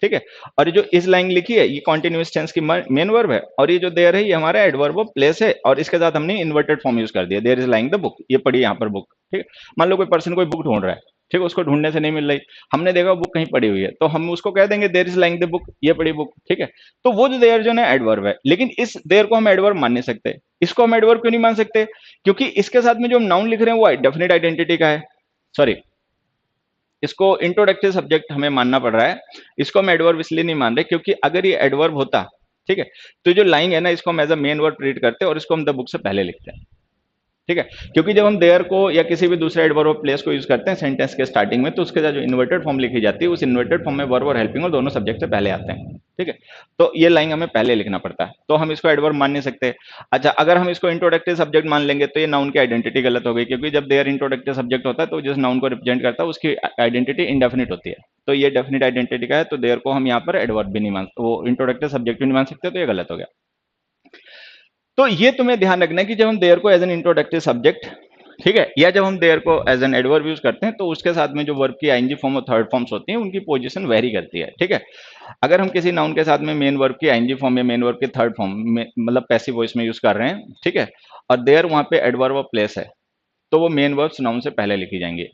ठीक है। और ये जो इस लाइन लिखी है ये कॉन्टिन्यूअस टेंस की मेन वर्ब है, और ये जो देयर है ये हमारा एडवर्ब ऑफ प्लेस है, और इसके साथ हमने इन्वर्टेड फॉर्म यूज कर दिया, there is lying the book, ये पढ़ी यहाँ पर बुक, ठीक है। मान लो कोई पर्सन कोई बुक ढूंढ रहा है, ठीक है, उसको ढूंढने से नहीं मिल रही, हमने देखा बुक कहीं पड़ी हुई है, तो हम उसको कह देंगे there is lying the book, ये पड़ी बुक, ठीक है। तो वो जो देयर जो है एडवर्ब है, लेकिन इस देयर को हम एडवर्ब मान नहीं सकते। इसको हम एडवर्ब क्यों नहीं मान सकते? क्योंकि इसके साथ में जो हम नाउन लिख रहे हैं वो डेफिनेट आइडेंटिटी का है, सॉरी, इसको इंट्रोडक्टिव सब्जेक्ट हमें मानना पड़ रहा है। इसको हम एडवर्ब इसलिए नहीं मान रहे क्योंकि अगर ये एडवर्ब होता, ठीक है, तो जो लाइंग है ना, इसको हम as a main word treat करते हैं और इसको हम द बुक से पहले लिखते हैं, ठीक है। क्योंकि जब हम देयर को या किसी भी दूसरे एडवर्ब ऑफ प्लेस को यूज करते हैं सेंटेंस के स्टार्टिंग में, तो उसके साथ जो इन्वर्टेड फॉर्म लिखी जाती है, उस इन्वर्टेड फॉर्म में वर्ब और हेल्पिंग और दोनों सब्जेक्ट से पहले आते हैं, ठीक है। तो ये लाइन हमें पहले लिखना पड़ता है, तो हम इसको एडवर्ब मान नहीं सकते। अच्छा, अगर हम इसको इंट्रोडक्टिव सब्जेक्ट मान लेंगे तो ये नाउन की आइडेंटिटी गलत हो गई, क्योंकि जब देयर इंट्रोडक्टिव सब्जेक्ट होता है तो जिस नाउन को रिप्रेजेंट करता है उसकी आइडेंटिटी इंडेफिनिट होती है, तो ये डेफिनिट आइडेंटिटी का है, तो देयर को हम यहाँ पर एडवर्ब भी नहीं मान, वो इंट्रोडक्टिव सब्जेक्ट भी नहीं मान सकते, तो ये गलत हो गया। तो ये तुम्हें ध्यान रखना है कि जब हम देयर को एज एन इंट्रोडक्टिव सब्जेक्ट, ठीक है, या जब हम देयर को एज एन एडवर्ब यूज करते हैं, तो उसके साथ में जो वर्ब की आईएनजी फॉर्म और थर्ड फॉर्म्स होती हैं उनकी पोजीशन वेरी करती है, ठीक है। अगर हम किसी नाउन के साथ में मेन वर्ब की आईएनजी फॉर्म या मेन वर्ब की थर्ड फॉर्म में, मतलब पैसिव वॉइस में यूज कर रहे हैं, ठीक है, और देयर वहां पे एडवर्ब ऑफ प्लेस है, तो वो मेन वर्ब्स नाउन से पहले लिखी जाएंगी,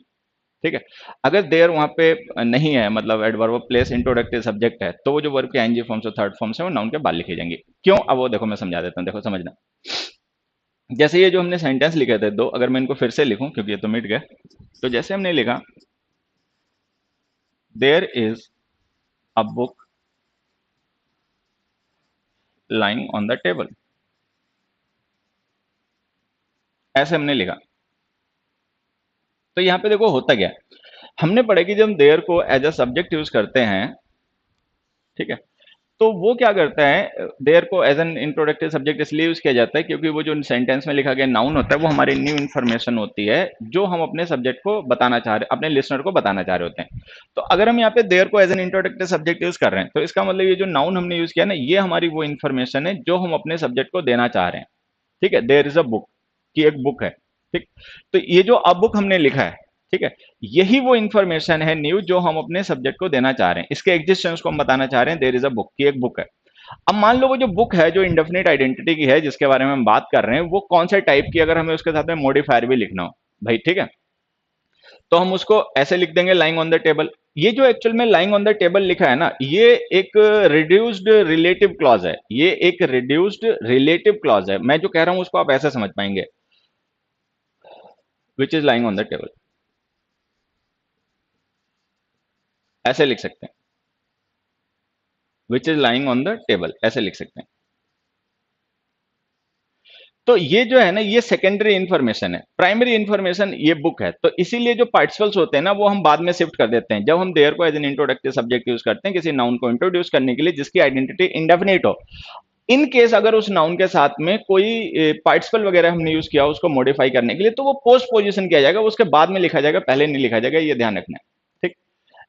ठीक है। अगर देयर वहां पे नहीं है, मतलब adverb of place introductive subject है, तो वो जो वर्ब की आईएनजी फॉर्म्स और थर्ड फॉर्म्स है वो नाउन के बाद लिखी जाएंगी। क्यों? अब वो देखो मैं समझा देता हूँ, देखो समझना। जैसे ये जो हमने सेंटेंस लिखे थे दो, अगर मैं इनको फिर से लिखूं क्योंकि ये तो मिट गए, तो जैसे हमने लिखा there is a book lying on the table, ऐसे हमने लिखा। तो यहां पे देखो होता क्या है, हमने पढ़ा कि जब हम देयर को एज अ सब्जेक्ट यूज करते हैं, ठीक है, तो वो क्या करता है, देयर को एज एन इंट्रोडक्टिव सब्जेक्ट इसलिए यूज किया जाता है क्योंकि वो जो सेंटेंस में लिखा गया नाउन होता है वो हमारी न्यू इन्फॉर्मेशन होती है, जो हम अपने सब्जेक्ट को बताना चाह रहे, अपने लिसनर को बताना चाह रहे होते हैं। तो अगर हम यहाँ पे देयर को as an introductive subject use कर रहे हैं, तो इसका मतलब ये जो नाउन हमने यूज किया ना, ये हमारी वो इन्फॉर्मेशन है जो हम अपने सब्जेक्ट को देना चाह रहे हैं, ठीक है। देयर इज अ बुक, की एक बुक है, ठीक। तो ये जो अ बुक हमने लिखा है, ठीक है, यही वो इन्फॉर्मेशन है न्यू जो हम अपने सब्जेक्ट को देना चाह रहे हैं, इसके एग्जिस्टेंस को हम बताना चाह रहे हैं, देयर इज अ बुक, की एक बुक है। अब मान लो वो जो बुक है जो इंडेफिनिट आइडेंटिटी की है जिसके बारे में हम बात कर रहे हैं, वो कौन से टाइप की, अगर हमें उसके साथ में मॉडिफायर भी लिखना हो भाई, ठीक है, तो हम उसको ऐसे लिख देंगे लाइंग ऑन द टेबल। ये जो एक्चुअल में लाइंग ऑन द टेबल लिखा है ना, ये एक रिड्यूस्ड रिलेटिव क्लॉज है, ये एक रिड्यूस्ड रिलेटिव क्लॉज है। मैं जो कह रहा हूं उसको आप ऐसे समझ पाएंगे, which is lying on the table, ऐसे लिख सकते हैं, which is lying on the table, ऐसे लिख सकते हैं। तो ये जो है ना, ये सेकेंडरी इंफॉर्मेशन है, प्राइमरी इंफॉर्मेशन ये बुक है। तो इसीलिए जो पार्टिसिपल्स होते हैं ना, वो हम बाद में शिफ्ट कर देते हैं, जब हम देयर को as an introductive subject use करते हैं किसी नाउन को इंट्रोड्यूस करने के लिए जिसकी आइडेंटिटी इंडेफिनिट हो। इन केस अगर उस नाउन के साथ में कोई पार्टिसिपल वगैरह हमने यूज किया उसको मॉडिफाई करने के लिए, तो वो पोस्ट पोजीशन किया जाएगा, उसके बाद में लिखा जाएगा, पहले नहीं लिखा जाएगा, ये ध्यान रखना है, ठीक।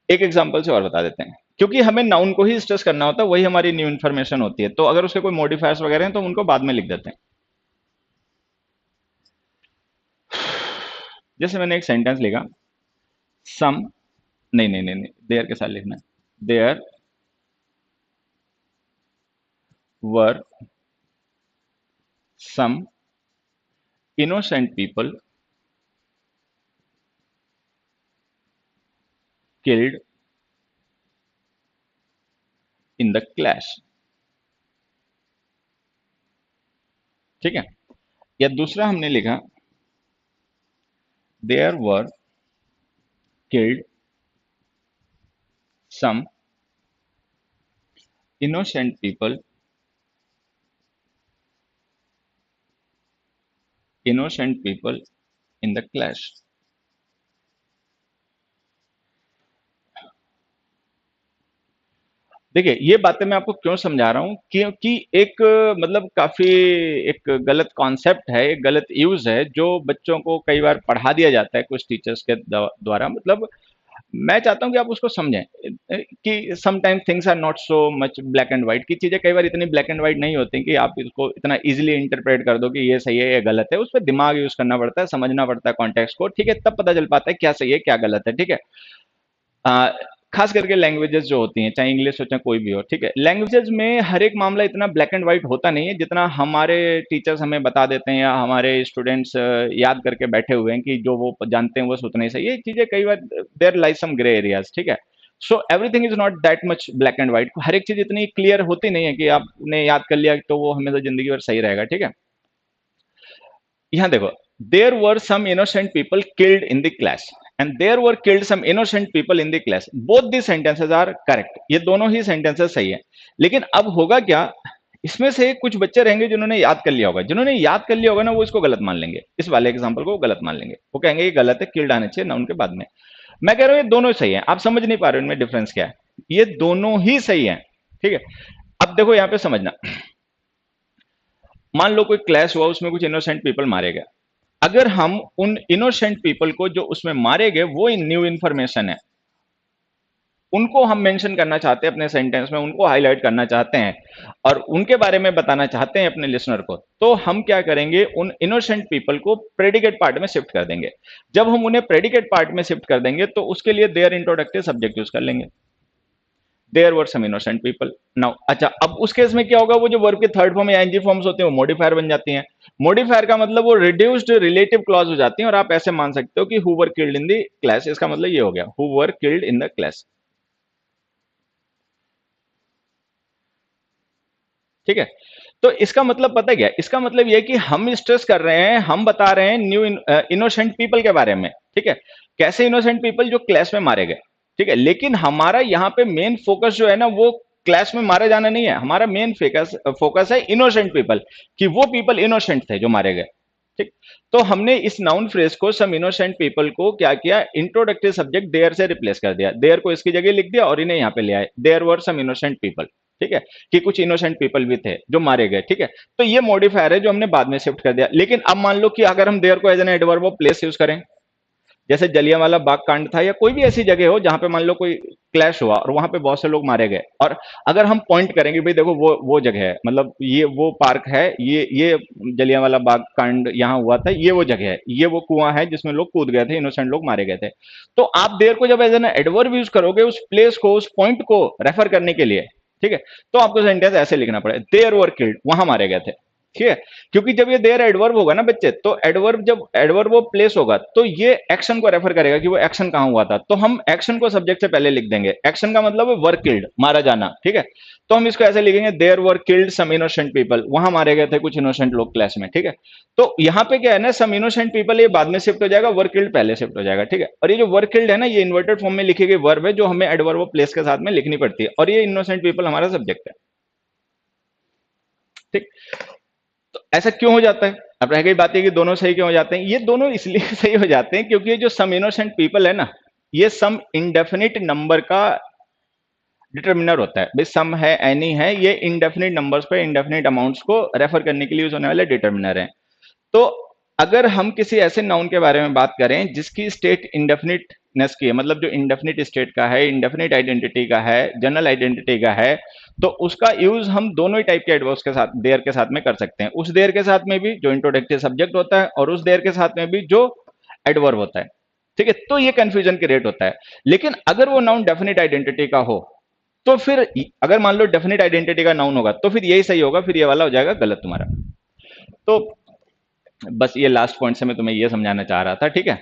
एक एग्जांपल से और बता देते हैं, क्योंकि हमें नाउन को ही स्ट्रेस करना होता है, वही हमारी न्यू इन्फॉर्मेशन होती है, तो अगर उसके कोई मॉडिफायर्स वगैरह हैं तो उनको बाद में लिख देते हैं। जैसे मैंने एक सेंटेंस लिखा, सम, नहीं नहीं नहीं नहीं, देयर के साथ लिखना है, there were some innocent people killed in the clash, ठीक है। या दूसरा हमने लिखा, there were killed some innocent people, innocent people in the clash. देखिए ये बातें मैं आपको क्यों समझा रहा हूं, क्योंकि एक मतलब काफी एक गलत कॉन्सेप्ट है, एक गलत यूज है जो बच्चों को कई बार पढ़ा दिया जाता है कुछ टीचर्स के द्वारा, मतलब मैं चाहता हूं कि आप उसको समझें कि sometimes things are not so much black and white, की चीजें कई बार इतनी ब्लैक एंड व्हाइट नहीं होती कि आप इसको इतना इजीली इंटरप्रेट कर दो कि ये सही है ये गलत है। उस पर दिमाग यूज करना पड़ता है, समझना पड़ता है कॉन्टेक्स्ट को, ठीक है, तब पता चल पाता है क्या सही है क्या गलत है, ठीक है। खास करके लैंग्वेजेस जो होती हैं, चाहे इंग्लिश हो चाहे कोई भी हो, ठीक है, लैंग्वेजेस में हर एक मामला इतना ब्लैक एंड व्हाइट होता नहीं है जितना हमारे टीचर्स हमें बता देते हैं या हमारे स्टूडेंट्स याद करके बैठे हुए हैं कि जो वो जानते हैं वो उतना ही सही है। ये चीजें कई बार there lies some grey areas, ठीक है। So everything is not that much black and white, हर एक चीज इतनी क्लियर होती नहीं है कि आपने याद कर लिया तो वो हमेशा जिंदगी भर सही रहेगा, ठीक है। यहाँ देखो, there were some innocent people killed in the class and there were killed some innocent people in the class, both the sentences are correct, ये दोनों ही सेंटेंसेस सही है। लेकिन अब होगा क्या, इसमें से कुछ बच्चे रहेंगे जिन्होंने याद कर लिया होगा, जिन्होंने याद कर लिया होगा ना वो इसको गलत मान लेंगे, इस वाले एग्जांपल को गलत मान लेंगे, वो कहेंगे ये गलत है, किल्ड आने चाहिए नाउन के बाद में। मैं कह रहा हूं ये दोनों सही है, आप समझ नहीं पा रहे हो इनमें डिफरेंस क्या है, ये दोनों ही सही है, ठीक है। अब देखो यहां पे समझना, मान लो कोई क्लैश हुआ, उसमें कुछ इनोसेंट पीपल मारे गए, अगर हम उन इनोसेंट पीपल को जो उसमें मारे गए वो न्यू इन्फॉर्मेशन है, उनको हम मेंशन करना चाहते हैं अपने सेंटेंस में, उनको हाईलाइट करना चाहते हैं और उनके बारे में बताना चाहते हैं अपने लिसनर को, तो हम क्या करेंगे, उन इनोसेंट पीपल को प्रेडिकेट पार्ट में शिफ्ट कर देंगे। जब हम उन्हें प्रेडिकेट पार्ट में शिफ्ट कर देंगे तो उसके लिए देयर इंट्रोडक्टिव सब्जेक्ट यूज कर लेंगे, there were some innocent people now. अच्छा, अब उस केस में क्या होगा, वो जो वर्ब के थर्ड फॉर्म या एनजी फॉर्म्स होते हैं वो मॉडिफायर बन जाती हैं। मॉडिफायर का मतलब वो रिड्यूस्ड रिलेटिव क्लॉज हो जाती हैं और आप ऐसे मान सकते हो कि who were killed in the class, इसका मतलब ये हो गया who were killed in the class, ठीक है। तो इसका मतलब पता है क्या, इसका मतलब ये है कि हम स्ट्रेस कर रहे हैं, हम बता रहे हैं न्यू इनोसेंट पीपल के बारे में, ठीक है, कैसे इनोसेंट पीपल जो क्लास में मारे गए, ठीक है। लेकिन हमारा यहाँ पे मेन फोकस जो है ना वो क्लास में मारे जाना नहीं है, हमारा मेन फोकस फोकस है इनोसेंट पीपल, कि वो पीपल इनोसेंट थे जो मारे गए, ठीक। तो हमने इस नाउन फ्रेज को सम इनोसेंट पीपल को क्या किया, इंट्रोडक्टिव सब्जेक्ट देयर से रिप्लेस कर दिया, देयर को इसकी जगह लिख दिया और इन्हें यहाँ पे ले आए, there were some innocent people, ठीक है, कि कुछ इनोसेंट पीपल भी थे जो मारे गए, ठीक है। तो ये मॉडिफायर है जो हमने बाद में शिफ्ट कर दिया। लेकिन अब मान लो कि अगर हम देयर को as an adverb of place use करें, जैसे जलियांवाला बाग कांड था या कोई भी ऐसी जगह हो जहां पे मान लो कोई क्लैश हुआ और वहां पे बहुत से लोग मारे गए, और अगर हम पॉइंट करेंगे भाई देखो वो जगह है, मतलब ये वो पार्क है, ये जलियांवाला बाग कांड यहाँ हुआ था, ये वो जगह है, ये वो कुआं है जिसमें लोग कूद गए थे, इनोसेंट लोग मारे गए थे, तो आप देर को जब एज एन एडवर्ब यूज करोगे उस प्लेस को, उस पॉइंट को रेफर करने के लिए, ठीक है, तो आपको सेंटेंस ऐसे लिखना पड़ेगा, देयर वर किल्ड, वहां मारे गए थे, ठीक है। क्योंकि जब ये देयर एडवर्ब होगा ना बच्चे, तो एडवर्ब जब एडवर्ब वो प्लेस होगा तो ये एक्शन को रेफर करेगा कि वो एक्शन कहां हुआ था, तो हम एक्शन को सब्जेक्ट से पहले लिख देंगे, एक्शन का मतलब है वर किल्ड, मारा जाना, ठीक है। तो हम इसको ऐसे लिखेंगे, there were killed some innocent people, वहां मारे गए थे कुछ इनोसेंट लोग क्लास में, ठीक है। तो यहाँ पे क्या है ना, सम इनोसेंट पीपल ये बाद में शिफ्ट हो जाएगा, वर किल्ड पहले शिफ्ट हो जाएगा, ठीक है। और ये जो वर किल्ड है ना, ये इन्वर्टेड फॉर्म में लिखी गई वर्ब है जो हमें एडवर्ब प्लेस के साथ में लिखनी पड़ती है, और ये इनोसेंट पीपल हमारा सब्जेक्ट है, ठीक। तो ऐसा क्यों हो जाता है, अब रह गई बात है कि दोनों सही क्यों हो जाते हैं, ये दोनों इसलिए सही हो जाते हैं क्योंकि ये जो सम इनोसेंट पीपल है ना, ये सम इंडेफिनिट नंबर का डिटर्मिनर होता है भाई, सम है एनी है, ये इंडेफिनिट नंबर्स पे इंडेफिनिट अमाउंट्स को रेफर करने के लिए यूज होने वाले डिटर्मिनर है। तो अगर हम किसी ऐसे नाउन के बारे में बात करें जिसकी स्टेट इंडेफिनिटनेस की है, मतलब जो इंडेफिनिट स्टेट का है, इंडेफिनिट आइडेंटिटी का है, जनरल आइडेंटिटी का है, तो उसका यूज हम दोनों ही टाइप के एडवर्ब्स के साथ, देयर के साथ में कर सकते हैं, उस देयर के साथ में भी जो इंट्रोडक्टिव सब्जेक्ट होता है और उस देयर के साथ में भी जो एडवर्ब होता है, ठीक है। तो ये कंफ्यूजन क्रिएट होता है। लेकिन अगर वो नाउन डेफिनेट आइडेंटिटी का हो तो फिर, अगर मान लो डेफिनेट आइडेंटिटी का नाउन होगा तो फिर यही सही होगा, फिर ये वाला हो जाएगा गलत तुम्हारा। तो बस ये लास्ट पॉइंट से मैं तुम्हें ये समझाना चाह रहा था, ठीक है,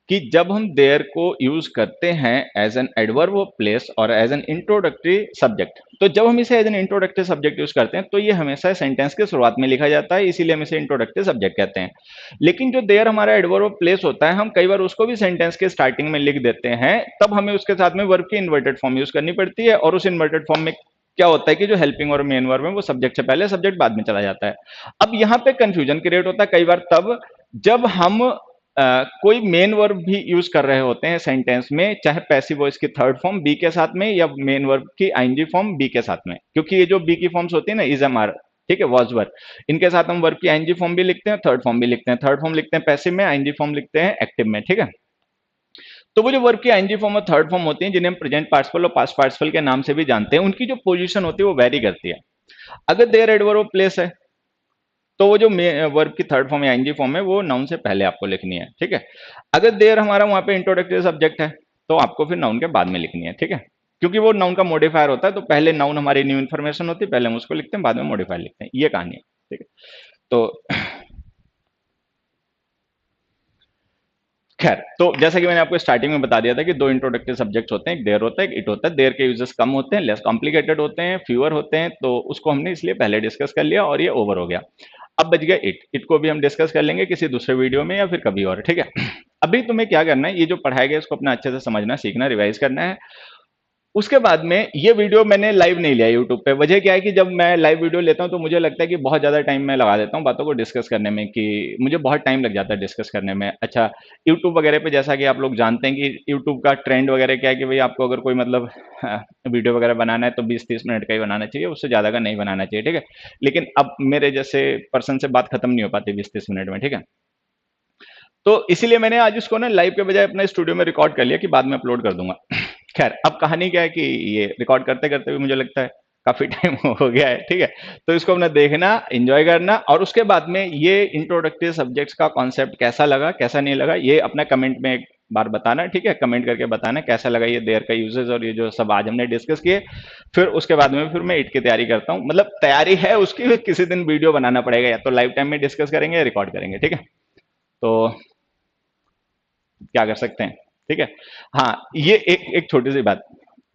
कि जब हम देयर को यूज करते हैं as an adverb of place और एज एन इंट्रोडक्टरी सब्जेक्ट, तो जब हम इसे as an introductory subject use करते हैं तो ये हमेशा सेंटेंस के शुरुआत में लिखा जाता है, इसीलिए हम इसे इंट्रोडक्टरी सब्जेक्ट कहते हैं। लेकिन जो देयर हमारा एडवर्ब ऑफ प्लेस होता है, हम कई बार उसको भी सेंटेंस के स्टार्टिंग में लिख देते हैं, तब हमें उसके साथ में वर्ब की इन्वर्टेड फॉर्म यूज करनी पड़ती है, और उस इन्वर्टेड फॉर्म में क्या होता है कि जो हेल्पिंग और मेन वर्ब है वो सब्जेक्ट से पहले, सब्जेक्ट बाद में चला जाता है। अब यहाँ पे कंफ्यूजन क्रिएट होता है कई बार तब जब हम कोई मेन वर्ब भी यूज कर रहे होते हैं सेंटेंस में, चाहे पैसिव वॉइस की थर्ड फॉर्म बी के साथ में या मेन वर्ब की आईएनजी फॉर्म बी के साथ में, क्योंकि ये जो बी की फॉर्म्स होती है ना, इज एम आर, ठीक है, वॉज वर, इनके साथ हम वर्ब की आईएनजी फॉर्म भी लिखते हैं, थर्ड फॉर्म भी लिखते हैं, थर्ड फॉर्म लिखते हैं पैसिव में, आईएनजी फॉर्म लिखते हैं एक्टिव में, ठीक है। तो वो जो वर्ब की आईएनजी फॉर्म और थर्ड फॉर्म होती है, जिन्हें हम प्रेजेंट पार्टिसिपल और पास्ट पार्टिसिपल के नाम से भी जानते हैं, उनकी जो पोजीशन होती है वो वेरी करती है। अगर देयर एडवर्ब ऑफ प्लेस है तो वो जो वर्ब की थर्ड फॉर्म या आईएनजी फॉर्म है वो नाउन से पहले आपको लिखनी है, ठीक है। अगर देयर हमारा वहां पे इंट्रोडक्टरी सब्जेक्ट है तो आपको फिर नाउन के बाद में लिखनी है, ठीक है। क्योंकि वो नाउन का मॉडिफायर होता है, तो पहले नाउन हमारी न्यू इन्फॉर्मेशन होती है, पहले हम उसको लिखते हैं, बाद में मॉडिफायर लिखते हैं, ये कहानी है, ठीक है। तो खैर, तो जैसा कि मैंने आपको स्टार्टिंग में बता दिया था कि दो इंट्रोडक्टिव सब्जेक्ट्स होते हैं, एक देयर होता है, एक इट होता है। देयर के यूजेस कम होते हैं, लेस कॉम्प्लिकेटेड होते हैं, फ्यूअर होते हैं, तो उसको हमने इसलिए पहले डिस्कस कर लिया और ये ओवर हो गया। अब बच गया इट को भी हम डिस्कस कर लेंगे किसी दूसरे वीडियो में या फिर कभी और, ठीक है। अभी तुम्हें क्या करना है, ये जो पढ़ाया गया इसको अपना अच्छे से समझना, सीखना, रिवाइज करना है। उसके बाद में ये वीडियो मैंने लाइव नहीं लिया यूट्यूब पे। वजह क्या है कि जब मैं लाइव वीडियो लेता हूं तो मुझे लगता है कि बहुत ज़्यादा टाइम मैं लगा देता हूं बातों को डिस्कस करने में, कि मुझे बहुत टाइम लग जाता है डिस्कस करने में। अच्छा, यूट्यूब वगैरह पे जैसा कि आप लोग जानते हैं कि यूट्यूब का ट्रेंड वगैरह क्या है कि भाई आपको अगर कोई मतलब वीडियो वगैरह बनाना है तो 20-30 मिनट का ही बनाना चाहिए, उससे ज़्यादा का नहीं बनाना चाहिए, ठीक है। लेकिन अब मेरे जैसे पर्सन से बात खत्म नहीं हो पाती 20-30 मिनट में, ठीक है। तो इसीलिए मैंने आज इसको ना लाइव के बजाय अपने स्टूडियो में रिकॉर्ड कर लिया कि बाद में अपलोड कर दूंगा। खैर, अब कहानी क्या है कि ये रिकॉर्ड करते करते भी मुझे लगता है काफी टाइम हो गया है, ठीक है। तो इसको अपना देखना, एंजॉय करना, और उसके बाद में ये इंट्रोडक्टिव सब्जेक्ट्स का कॉन्सेप्ट कैसा लगा, कैसा नहीं लगा, ये अपना कमेंट में एक बार बताना, ठीक है। कमेंट करके बताना कैसा लगा ये देर का यूजेस और ये जो सब आज हमने डिस्कस किए। फिर उसके बाद में फिर मैं इट की तैयारी करता हूँ, मतलब तैयारी है उसकी, किसी दिन वीडियो बनाना पड़ेगा, या तो लाइव टाइम में डिस्कस करेंगे या रिकॉर्ड करेंगे, ठीक है। तो क्या कर सकते हैं, ठीक है। हाँ, ये एक एक छोटी सी बात,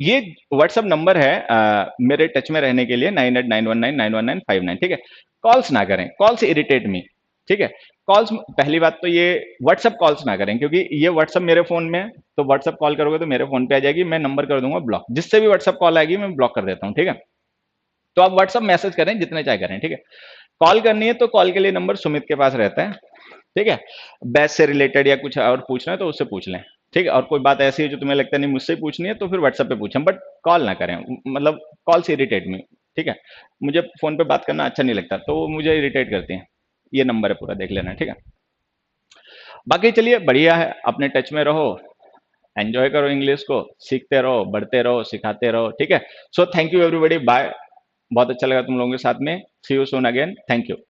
ये व्हाट्सअप नंबर है मेरे टच में रहने के लिए, 9891991959, ठीक है। कॉल्स ना करें, कॉल्स इरिटेट मी, ठीक है। कॉल्स, पहली बात तो ये व्हाट्सअप कॉल्स ना करें, क्योंकि ये व्हाट्सअप मेरे फोन में है, तो व्हाट्सअप कॉल करोगे तो मेरे फोन पे आ जाएगी, मैं नंबर कर दूंगा ब्लॉक, जिससे भी व्हाट्सअप कॉल आएगी मैं ब्लॉक कर देता हूँ, ठीक है। तो आप व्हाट्सअप मैसेज करें जितने चाहे करें, ठीक है। कॉल करनी है तो कॉल के लिए नंबर सुमित के पास रहता है, ठीक है। बैच से रिलेटेड या कुछ और पूछना है तो उससे पूछ लें, ठीक है। और कोई बात ऐसी है जो तुम्हें लगता नहीं मुझसे ही पूछनी है तो फिर व्हाट्सएप पे पूछें, बट कॉल ना करें, मतलब कॉल से इरिटेट में, ठीक है। मुझे फोन पे बात करना अच्छा नहीं लगता, तो वो मुझे इरिटेट करती हैं। ये नंबर है पूरा, देख लेना, ठीक है। बाकी चलिए, बढ़िया है, अपने टच में रहो, एंजॉय करो, इंग्लिश को सीखते रहो, बढ़ते रहो, सिखाते रहो, ठीक है। So thank you everybody, bye. बहुत अच्छा लगा तुम लोगों के साथ में। See you soon again, thank you.